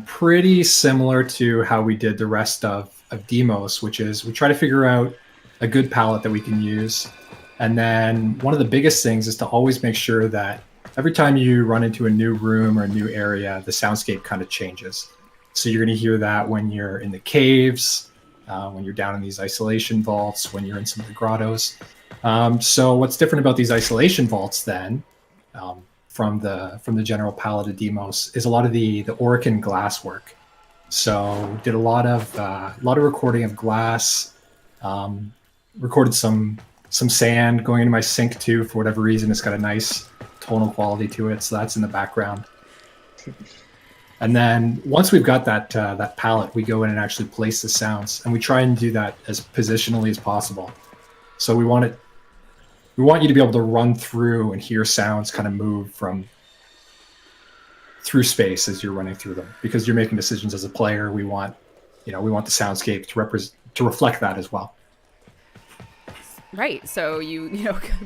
pretty similar to how we did the rest of Deimos, which is we try to figure out a good palette that we can use. And then one of the biggest things is to always make sure that every time you run into a new room or a new area, the soundscape kind of changes. So you're going to hear that when you're in the caves, when you're down in these Isolation Vaults, when you're in some of the grottos. So what's different about these Isolation Vaults then, from the general palette of Deimos, is a lot of the Orokin glass work. So did a lot of recording of glass, recorded some sand going into my sync too. For whatever reason, it's got a nice tonal quality to it, so that's in the background. And then once we've got that palette, we go in and actually place the sounds, and we try and do that as positionally as possible. So we want you to be able to run through and hear sounds kind of move through space as you're running through them, because you're making decisions as a player. We want the soundscape to reflect that as well.
Right. So you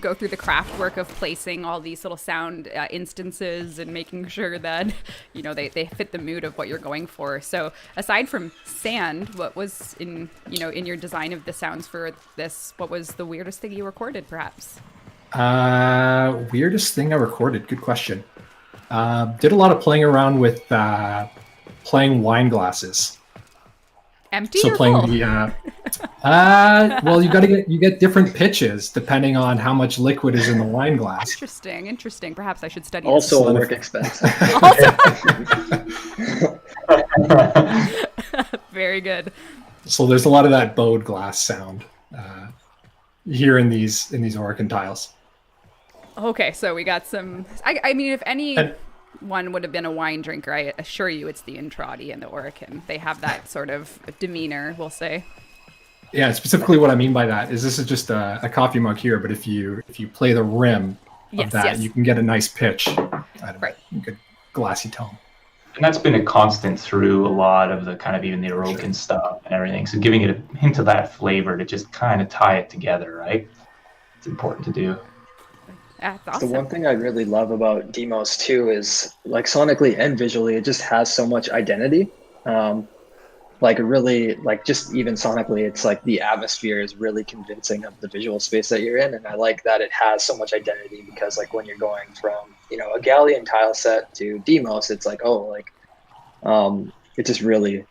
go through the craft work of placing all these little sound instances and making sure that they fit the mood of what you're going for. So aside from sand, what was in your design of the sounds for this? What was the weirdest thing you recorded, perhaps?
Weirdest thing I recorded? Good question. Did a lot of playing around with playing wine glasses.
Empty
or
playing
full? Well, you get different pitches depending on how much liquid is in the wine glass.
Interesting. Perhaps I should study.
Also a work expense.
Very good.
So there's a lot of that bowed glass sound here in these Orokin tiles.
Okay, so we got some. I mean, if one would have been a wine drinker, I assure you it's the Intradi and the Orokin. They have that sort of demeanor, we'll say.
Yeah, specifically what I mean by that is this is just a coffee mug here, but if you play the rim of that, you can get a nice pitch out of it, a good glassy tone.
And that's been a constant through a lot of the kind of even the Orokin stuff and everything. So giving it a hint of that flavor to just kind of tie it together, right? It's important to do.
That's awesome.
The one thing I really love about Deimos too is sonically and visually, it just has so much identity. Just even sonically, it's the atmosphere is really convincing of the visual space that you're in. And I like that it has so much identity because when you're going from, a Galleon tile set to Deimos, it's it just really,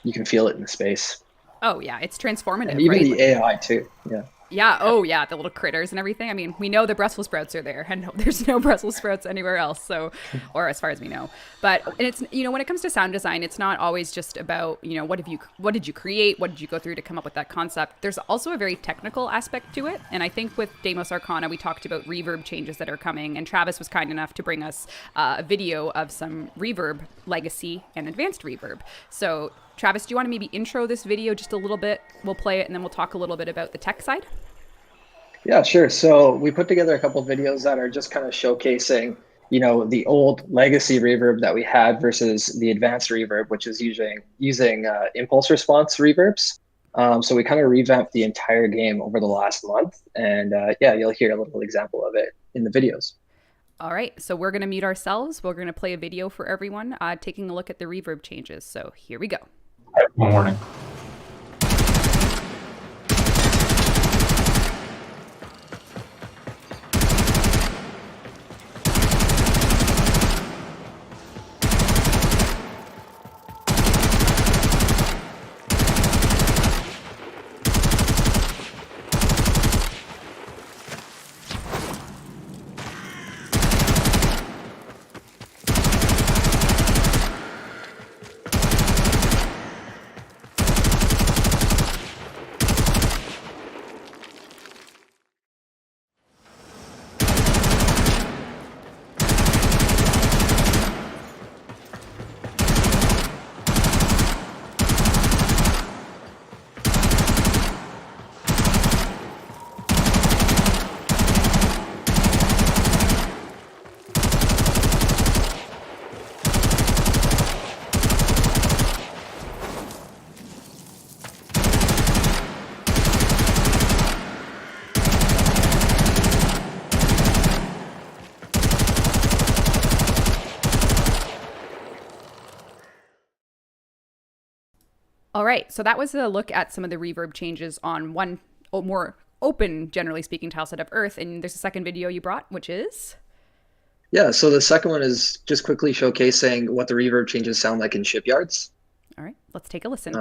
you can feel it in the space.
Oh yeah, it's transformative.
And even
right?
the AI too. Yeah.
Yeah. Oh, yeah. The little critters and everything. I mean, we know the Brussels sprouts are there, and there's no Brussels sprouts anywhere else. So, or as far as we know. But and it's when it comes to sound design, it's not always just about what did you create, what did you go through to come up with that concept. There's also a very technical aspect to it, and I think with Deimos Arcana, we talked about reverb changes that are coming, and Travis was kind enough to bring us a video of some reverb legacy and advanced reverb. So, Travis, do you want to maybe intro this video just a little bit? We'll play it and then we'll talk a little bit about the tech side.
Yeah, sure. So we put together a couple of videos that are just kind of showcasing, the old legacy reverb that we had versus the advanced reverb, which is using impulse response reverbs. So we kind of revamped the entire game over the last month. And you'll hear a little example of it in the videos.
All right, so we're going to mute ourselves. We're going to play a video for everyone taking a look at the reverb changes. So here we go.
One morning.
All right, so that was a look at some of the reverb changes on one more open, generally speaking, tileset of Earth. And there's a second video you brought, which is?
Yeah, so the second one is just quickly showcasing what the reverb changes sound like in shipyards.
All right, let's take a listen.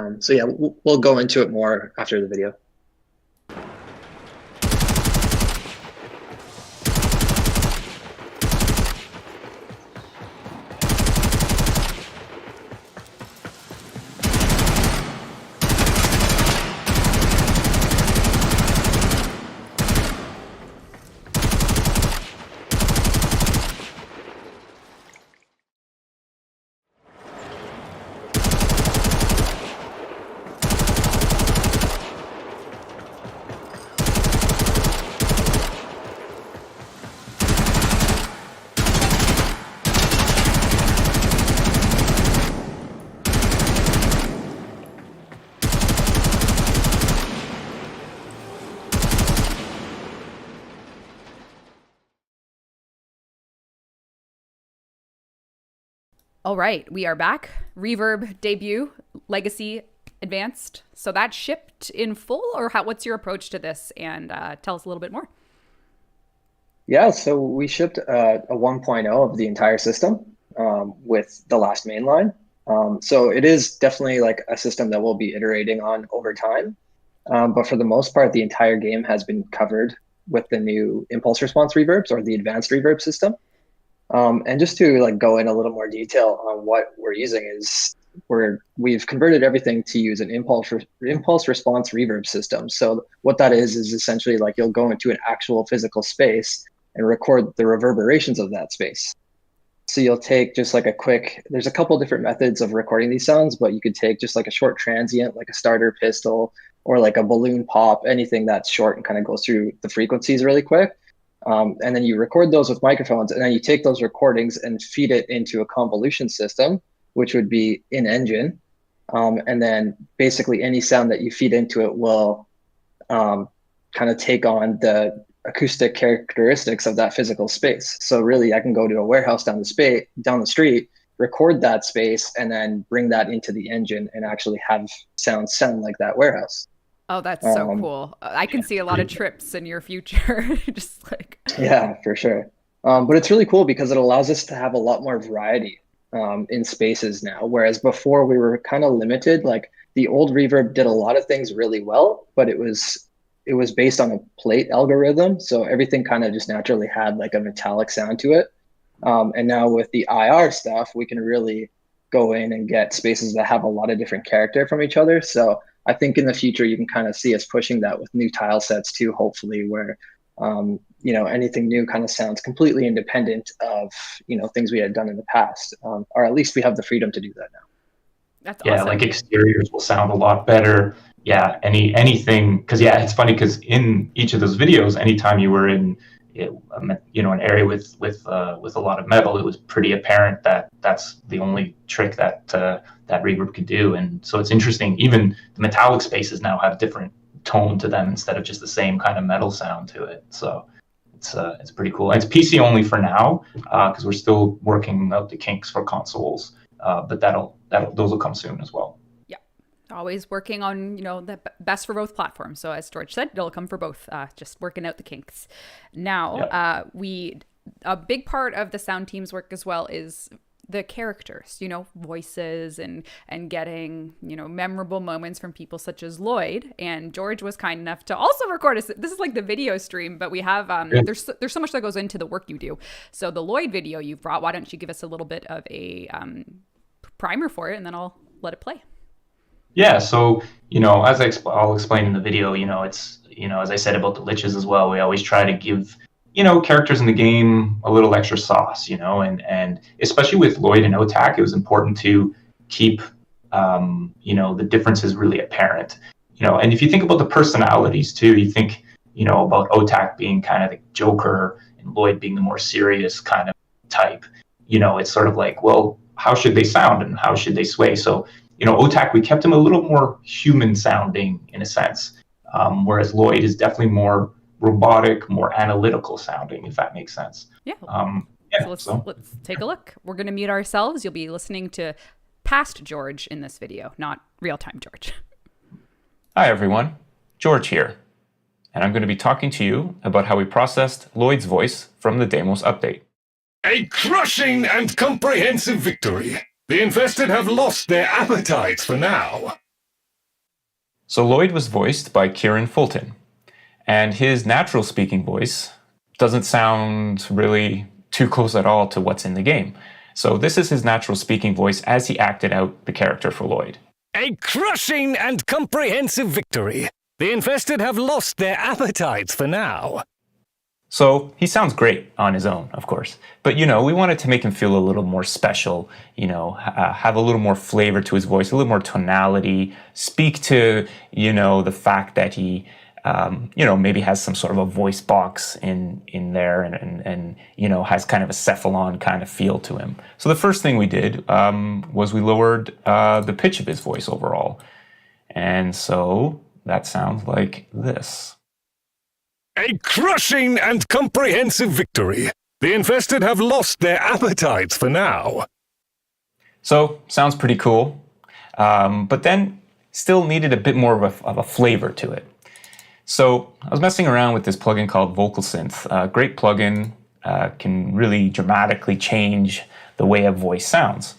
We'll go into it more after the video.
All right, we are back. Reverb debut, Legacy Advanced. So that shipped in full, or what's your approach to this? And tell us a little bit more.
Yeah, so we shipped a 1.0 of the entire system with the last mainline. So it is definitely like a system that we'll be iterating on over time. But for the most part, the entire game has been covered with the new impulse response reverbs or the advanced reverb system. And just to go in a little more detail on what we're using is we've converted everything to use an impulse response reverb system. So what that is essentially you'll go into an actual physical space and record the reverberations of that space. So you'll take just there's a couple different methods of recording these sounds, but you could take just a short transient, like a starter pistol or a balloon pop, anything that's short and kind of goes through the frequencies really quick. And then you record those with microphones, and then you take those recordings and feed it into a convolution system, which would be in engine. And then basically any sound that you feed into it will kind of take on the acoustic characteristics of that physical space. So really, I can go to a warehouse down the street, record that space, and then bring that into the engine and actually have sounds sound like that warehouse.
Oh, that's so cool. I can see a lot of trips in your future.
Yeah, for sure. But it's really cool because it allows us to have a lot more variety in spaces now. Whereas before we were kind of limited. The old reverb did a lot of things really well, but it was it was based on a plate algorithm. So everything kind of just naturally had like a metallic sound to it. And now with the IR stuff, we can really go in and get spaces that have a lot of different character from each other. So I think in the future, you can kind of see us pushing that with new tile sets too, hopefully, where, anything new kind of sounds completely independent of, things we had done in the past, or at least we have the freedom to do that now.
That's
yeah,
awesome.
like exteriors will sound a lot better. Yeah, anything, because it's funny because in each of those videos, anytime you were in an area with a lot of metal, it was pretty apparent that that's the only trick that that Reverb could do. And so it's interesting. Even the metallic spaces now have different tone to them instead of just the same kind of metal sound to it. So it's pretty cool. And it's PC only for now because we're still working out the kinks for consoles. But those will come soon as well.
Yeah, always working on the best for both platforms. So as George said, it'll come for both. Just working out the kinks. Now, a big part of the sound team's work as well is the characters, voices and getting, memorable moments from people such as Lloyd. And George was kind enough to also record us. This is like the video stream, but we have, there's so much that goes into the work you do. So the Lloyd video you've brought, why don't you give us a little bit of a primer for it, and then I'll let it play.
Yeah, so, as I'll explain in the video, it's, as I said about the liches as well, we always try to give characters in the game a little extra sauce, and especially with Lloyd and Otak, it was important to keep, the differences really apparent, and if you think about the personalities too, you think, about Otak being kind of the joker and Lloyd being the more serious kind of type, it's sort of like, well, how should they sound and how should they sway? So, Otak, we kept him a little more human sounding in a sense, whereas Lloyd is definitely more robotic, more analytical sounding, if that makes sense.
Yeah. So let's take a look. We're going to mute ourselves. You'll be listening to past George in this video, not real-time George.
Hi, everyone. George here. And I'm going to be talking to you about how we processed Lloyd's voice from the Deimos update.
A crushing and comprehensive victory. The infested have lost their appetites for now.
So Lloyd was voiced by Kieran Fulton. And his natural speaking voice doesn't sound really too close at all to what's in the game. So this is his natural speaking voice as he acted out the character for Lloyd.
A crushing and comprehensive victory. The infested have lost their appetites for now.
So he sounds great on his own, of course. But, we wanted to make him feel a little more special, have a little more flavor to his voice, a little more tonality, speak to, the fact that he maybe has some sort of a voice box in there and has kind of a cephalon kind of feel to him. So the first thing we did was we lowered the pitch of his voice overall. And so that sounds like this.
A crushing and comprehensive victory. The infested have lost their appetites for now.
So, sounds pretty cool. But then still needed a bit more of a flavor to it. So I was messing around with this plugin called Vocalsynth. Great plugin, can really dramatically change the way a voice sounds.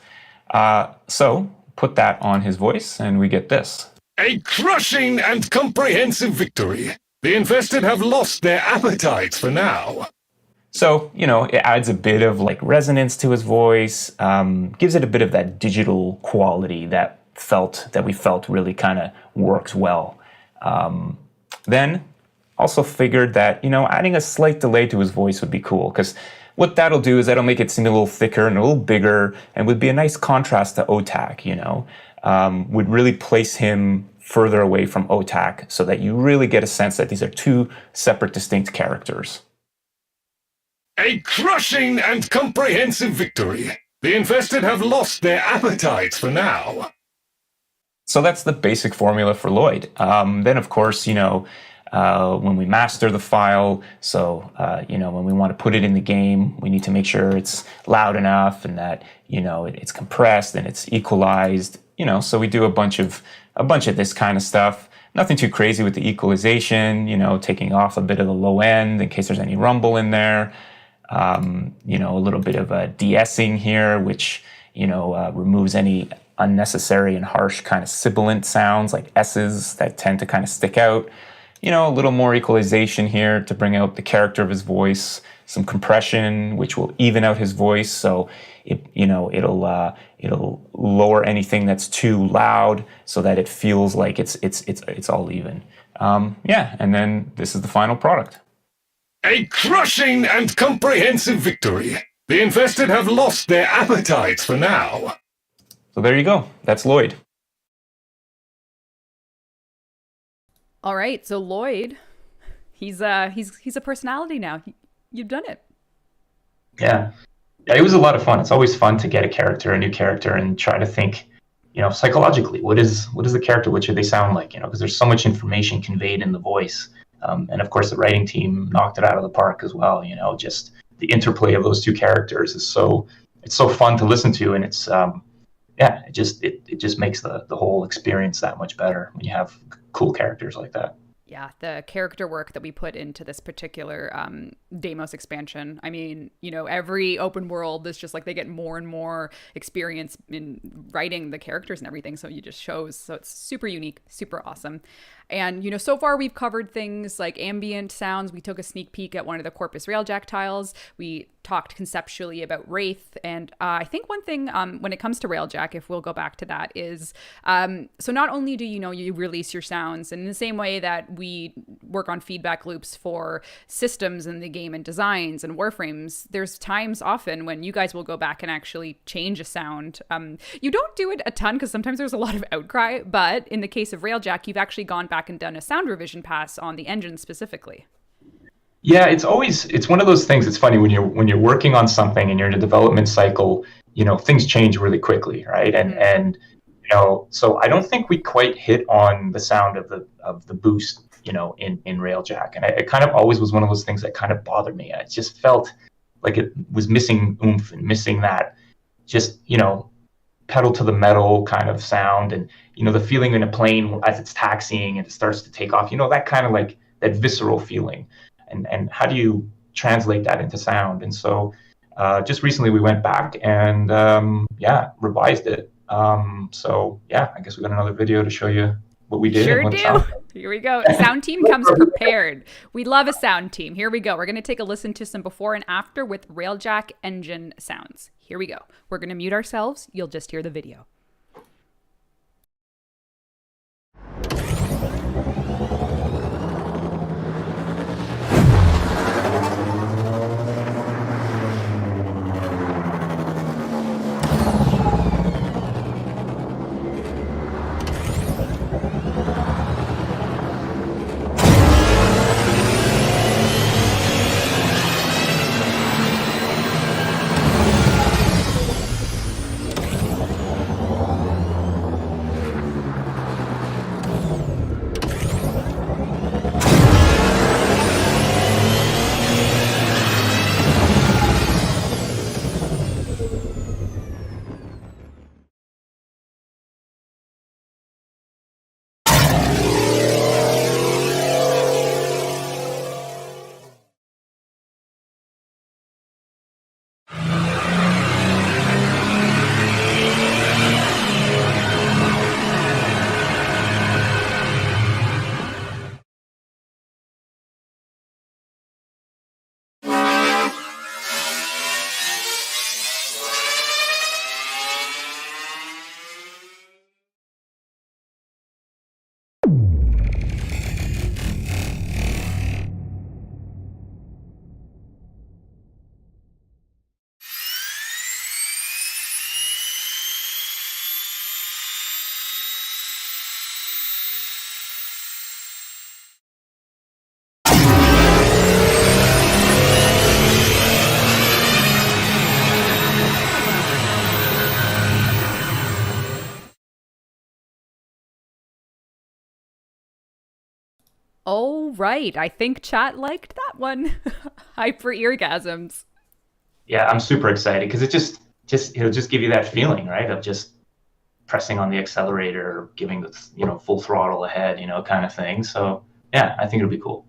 So put that on his voice and we get this.
A crushing and comprehensive victory. The infested have lost their appetites for now.
So, it adds a bit of resonance to his voice, gives it a bit of that digital quality that we felt really kind of works well. Then also figured that, adding a slight delay to his voice would be cool, because what that'll do is that'll make it seem a little thicker and a little bigger and would be a nice contrast to Otak, would really place him further away from Otak so that you really get a sense that these are two separate, distinct characters.
A crushing and comprehensive victory. The infested have lost their appetites for now.
So that's the basic formula for Lloyd. Then, of course, when we master the file, so, when we want to put it in the game, we need to make sure it's loud enough and that, it's compressed and it's equalized, so we do a bunch of this kind of stuff. Nothing too crazy with the equalization, taking off a bit of the low end in case there's any rumble in there. A little bit of a de-essing here, which, removes any unnecessary and harsh kind of sibilant sounds like S's that tend to kind of stick out. a little more equalization here to bring out the character of his voice, some compression, which will even out his voice. So it'll lower anything that's too loud so that it feels like it's all even. And then this is the final product.
A crushing and comprehensive victory. The infested have lost their appetites for now.
So there you go. That's Lloyd.
All right, so Lloyd, he's a personality now. You've done it.
Yeah, it was a lot of fun. It's always fun to get a new character, and try to think, psychologically, what is the character? What should they sound like? Because there's so much information conveyed in the voice, and of course the writing team knocked it out of the park as well. Just the interplay of those two characters is it's so fun to listen to, and it's it just makes the whole experience that much better when you have cool characters like that.
Yeah, the character work that we put into this particular Deimos expansion. I mean, every open world is just like they get more and more experience in writing the characters and everything. So it just shows. So it's super unique, super awesome. And, so far we've covered things like ambient sounds. We took a sneak peek at one of the Corpus Railjack tiles. We talked conceptually about Wraith. And I think one thing when it comes to Railjack, if we'll go back to that, is so not only do you release your sounds, and in the same way that we work on feedback loops for systems in the game and designs and warframes, there's times often when you guys will go back and actually change a sound. You don't do it a ton because sometimes there's a lot of outcry, but in the case of Railjack, you've actually gone back and done a sound revision pass on the engine specifically.
Yeah, it's one of those things. It's funny when you're working on something and you're in a development cycle, things change really quickly, right? And so I don't think we quite hit on the sound of the boost, in Railjack, and it kind of always was one of those things that kind of bothered me. I just felt like it was missing oomph and missing that, just pedal to the metal kind of sound, and the feeling in a plane as it's taxiing and it starts to take off, that kind of like that visceral feeling, and how do you translate that into sound? And so just recently we went back and revised it. I guess we got another video to show you what we did.
Sure do. Here we go. Sound team comes prepared. We love a sound team. Here we go. We're going to take a listen to some before and after with Railjack engine sounds. Here we go. We're going to mute ourselves. You'll just hear the video. Oh, right. I think chat liked that one. Hyper eargasms.
Yeah, I'm super excited because it'll just give you that feeling, right, of just pressing on the accelerator, giving the full throttle ahead, kind of thing. So yeah, I think it'll be cool.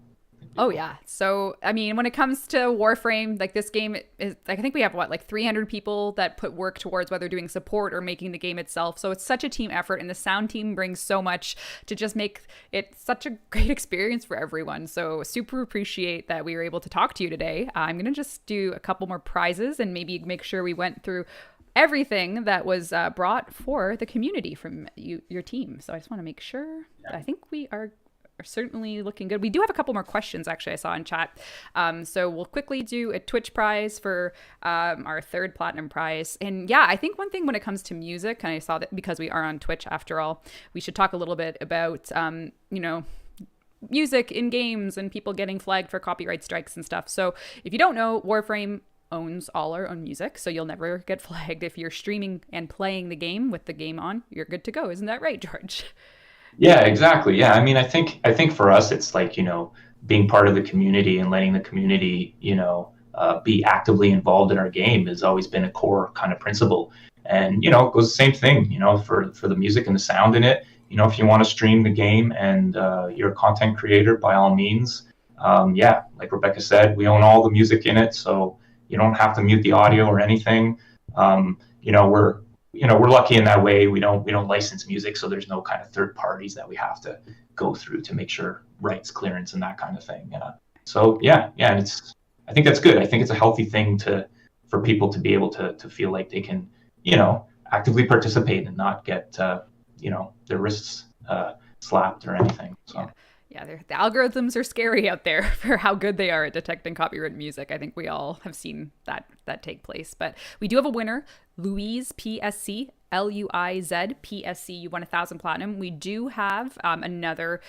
Oh yeah. So I mean, when it comes to Warframe, like this game is, I think we have like 300 people that put work towards whether doing support or making the game itself. So it's such a team effort, and the sound team brings so much to just make it such a great experience for everyone. So super appreciate that we were able to talk to you today. I'm gonna just do a couple more prizes and maybe make sure we went through everything that was brought for the community from your team. So I just want to make sure. I think we are certainly looking good. We do have a couple more questions, actually, I saw in chat. So we'll quickly do a Twitch prize for our third platinum prize. And yeah, I think one thing when it comes to music, and I saw that because we are on Twitch after all, we should talk a little bit about, music in games and people getting flagged for copyright strikes and stuff. So if you don't know, Warframe owns all our own music, so you'll never get flagged. If you're streaming and playing the game with the game on, you're good to go. Isn't that right, George?
Yeah, exactly. Yeah, I mean, I think for us, it's like, being part of the community and letting the community, be actively involved in our game has always been a core kind of principle. And, it goes the same thing, for the music and the sound in it. If you want to stream the game and you're a content creator, by all means, like Rebecca said, we own all the music in it, so you don't have to mute the audio or anything. We're lucky in that way. We don't license music, so there's no kind of third parties that we have to go through to make sure rights clearance and that kind of thing. And I think that's good. I think it's a healthy thing for people to be able to feel like they can, actively participate and not get their wrists slapped or anything. So.
Yeah, the algorithms are scary out there for how good they are at detecting copyrighted music. I think we all have seen that take place. But we do have a winner, Louise PSC, Luiz PSC. You won 1,000 platinum. We do have another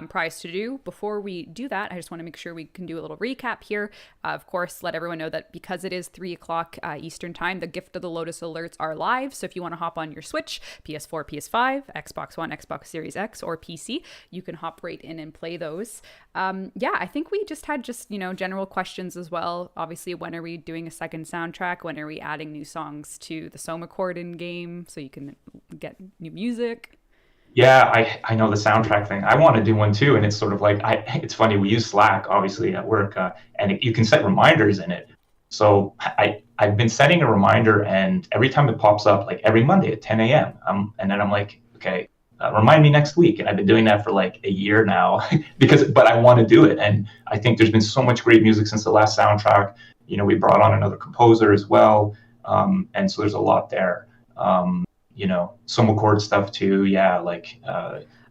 prize to do. Before we do that, I just want to make sure we can do a little recap here. Of course, let everyone know that because it is 3 o'clock Eastern time, the Gift of the Lotus alerts are live. So if you want to hop on your Switch, PS4, PS5, Xbox One, Xbox Series X, or PC, you can hop right in and play those. I think we just had general questions as well. Obviously, when are we doing a second soundtrack? When are we adding new songs to the Soma chord in game so you can get new music?
Yeah, I know the soundtrack thing. I want to do one too, and it's sort of like it's funny. We use Slack obviously at work, and you can set reminders in it. So I've been setting a reminder, and every time it pops up, like every Monday at 10 a.m. And then I'm like, okay, remind me next week. And I've been doing that for like a year now but I want to do it. And I think there's been so much great music since the last soundtrack. We brought on another composer as well, and so there's a lot there. Soma chord stuff too. Yeah, like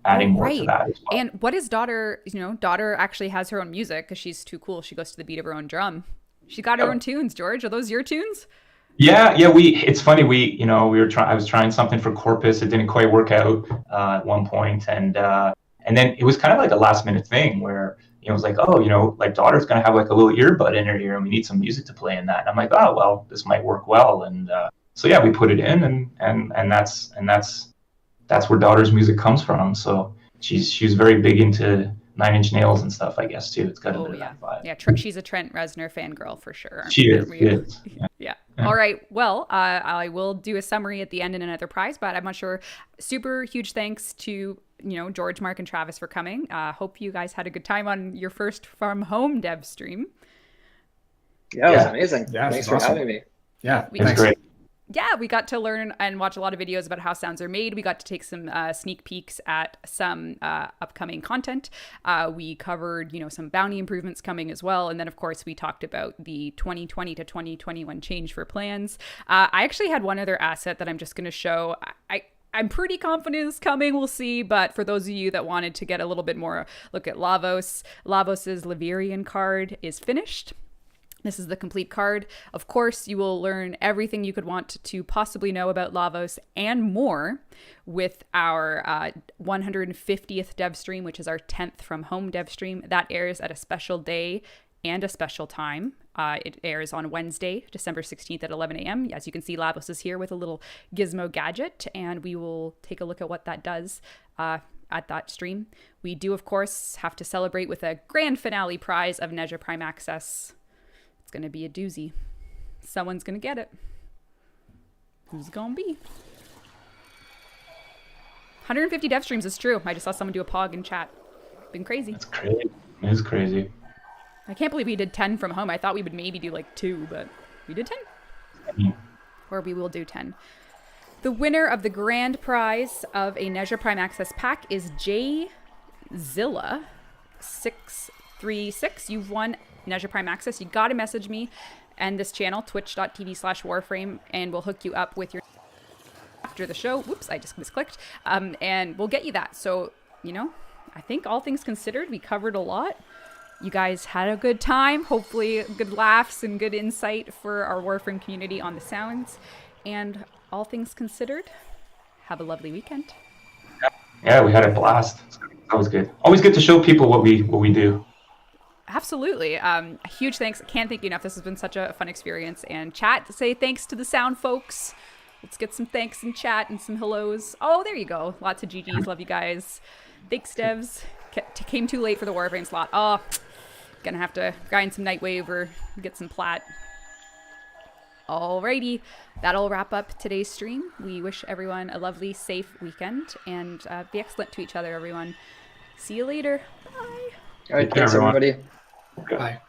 adding more to that as well.
And what is Daughter? Daughter actually has her own music because she's too cool. She goes to the beat of her own drum. She got her own tunes. George, are those your tunes?
Yeah. It's funny. I was trying something for Corpus. It didn't quite work out at one point, and then it was kind of like a last minute thing where it was like, like Daughter's gonna have like a little earbud in her ear, and we need some music to play in that. And I'm like, oh well, this might work well, and so yeah, we put it in, and that's where Daughter's music comes from. So she's very big into Nine Inch Nails and stuff, I guess too. It's got a bit of that vibe.
Yeah, she's a Trent Reznor fangirl for sure.
She is.
Yeah. All right. Well, I will do a summary at the end and another prize, but I'm not sure. Super huge thanks to George, Mark, and Travis for coming. Hope you guys had a good time on your first from home dev stream.
Yeah, it was amazing.
Yeah,
thanks for having me.
Yeah,
thanks. Great.
Yeah, we got to learn and watch a lot of videos about how sounds are made. We got to take some sneak peeks at some upcoming content. We covered, some bounty improvements coming as well. And then, of course, we talked about the 2020 to 2021 change for plans. I actually had one other asset that I'm just going to show. I'm pretty confident it's coming. We'll see. But for those of you that wanted to get a little bit more look at Lavos's Laverian card is finished. This is the complete card. Of course, you will learn everything you could want to possibly know about Lavos and more with our 150th dev stream, which is our 10th from home dev stream. That airs at a special day and a special time. It airs on Wednesday, December 16th at 11 a.m. As you can see, Lavos is here with a little gizmo gadget, and we will take a look at what that does at that stream. We do, of course, have to celebrate with a grand finale prize of Nezha Prime Access. Going to be a doozy. Someone's going to get it. Who's going to be? 150 dev streams is true. I just saw someone do a pog in chat. Been crazy.
That's crazy. It is crazy.
I can't believe we did 10 from home. I thought we would maybe do like 2, but we did 10. Or we will do 10. The winner of the grand prize of a Nezra Prime Access pack is J Zilla 636. You've won Nezra Prime Access. You got to message me and this channel, twitch.tv/Warframe, and we'll hook you up with your after the show. Whoops, I just misclicked. And we'll get you that. So, you know, I think all things considered, we covered a lot. You guys had a good time. Hopefully good laughs and good insight for our Warframe community on the sounds. And all things considered, have a lovely weekend.
Yeah, we had a blast. That was good. Always good to show people what we do.
Absolutely. Huge thanks. Can't thank you enough. This has been such a fun experience. And chat, say thanks to the sound folks. Let's get some thanks in chat and some hellos. Oh, there you go. Lots of GGs. Love you guys. Thanks, devs. Came too late for the Warframe slot. Oh, gonna have to grind some Nightwave or get some plat. Alrighty, that'll wrap up today's stream. We wish everyone a lovely, safe weekend, and be excellent to each other, everyone. See you later. Bye.
All right, thanks, everybody.
Bye.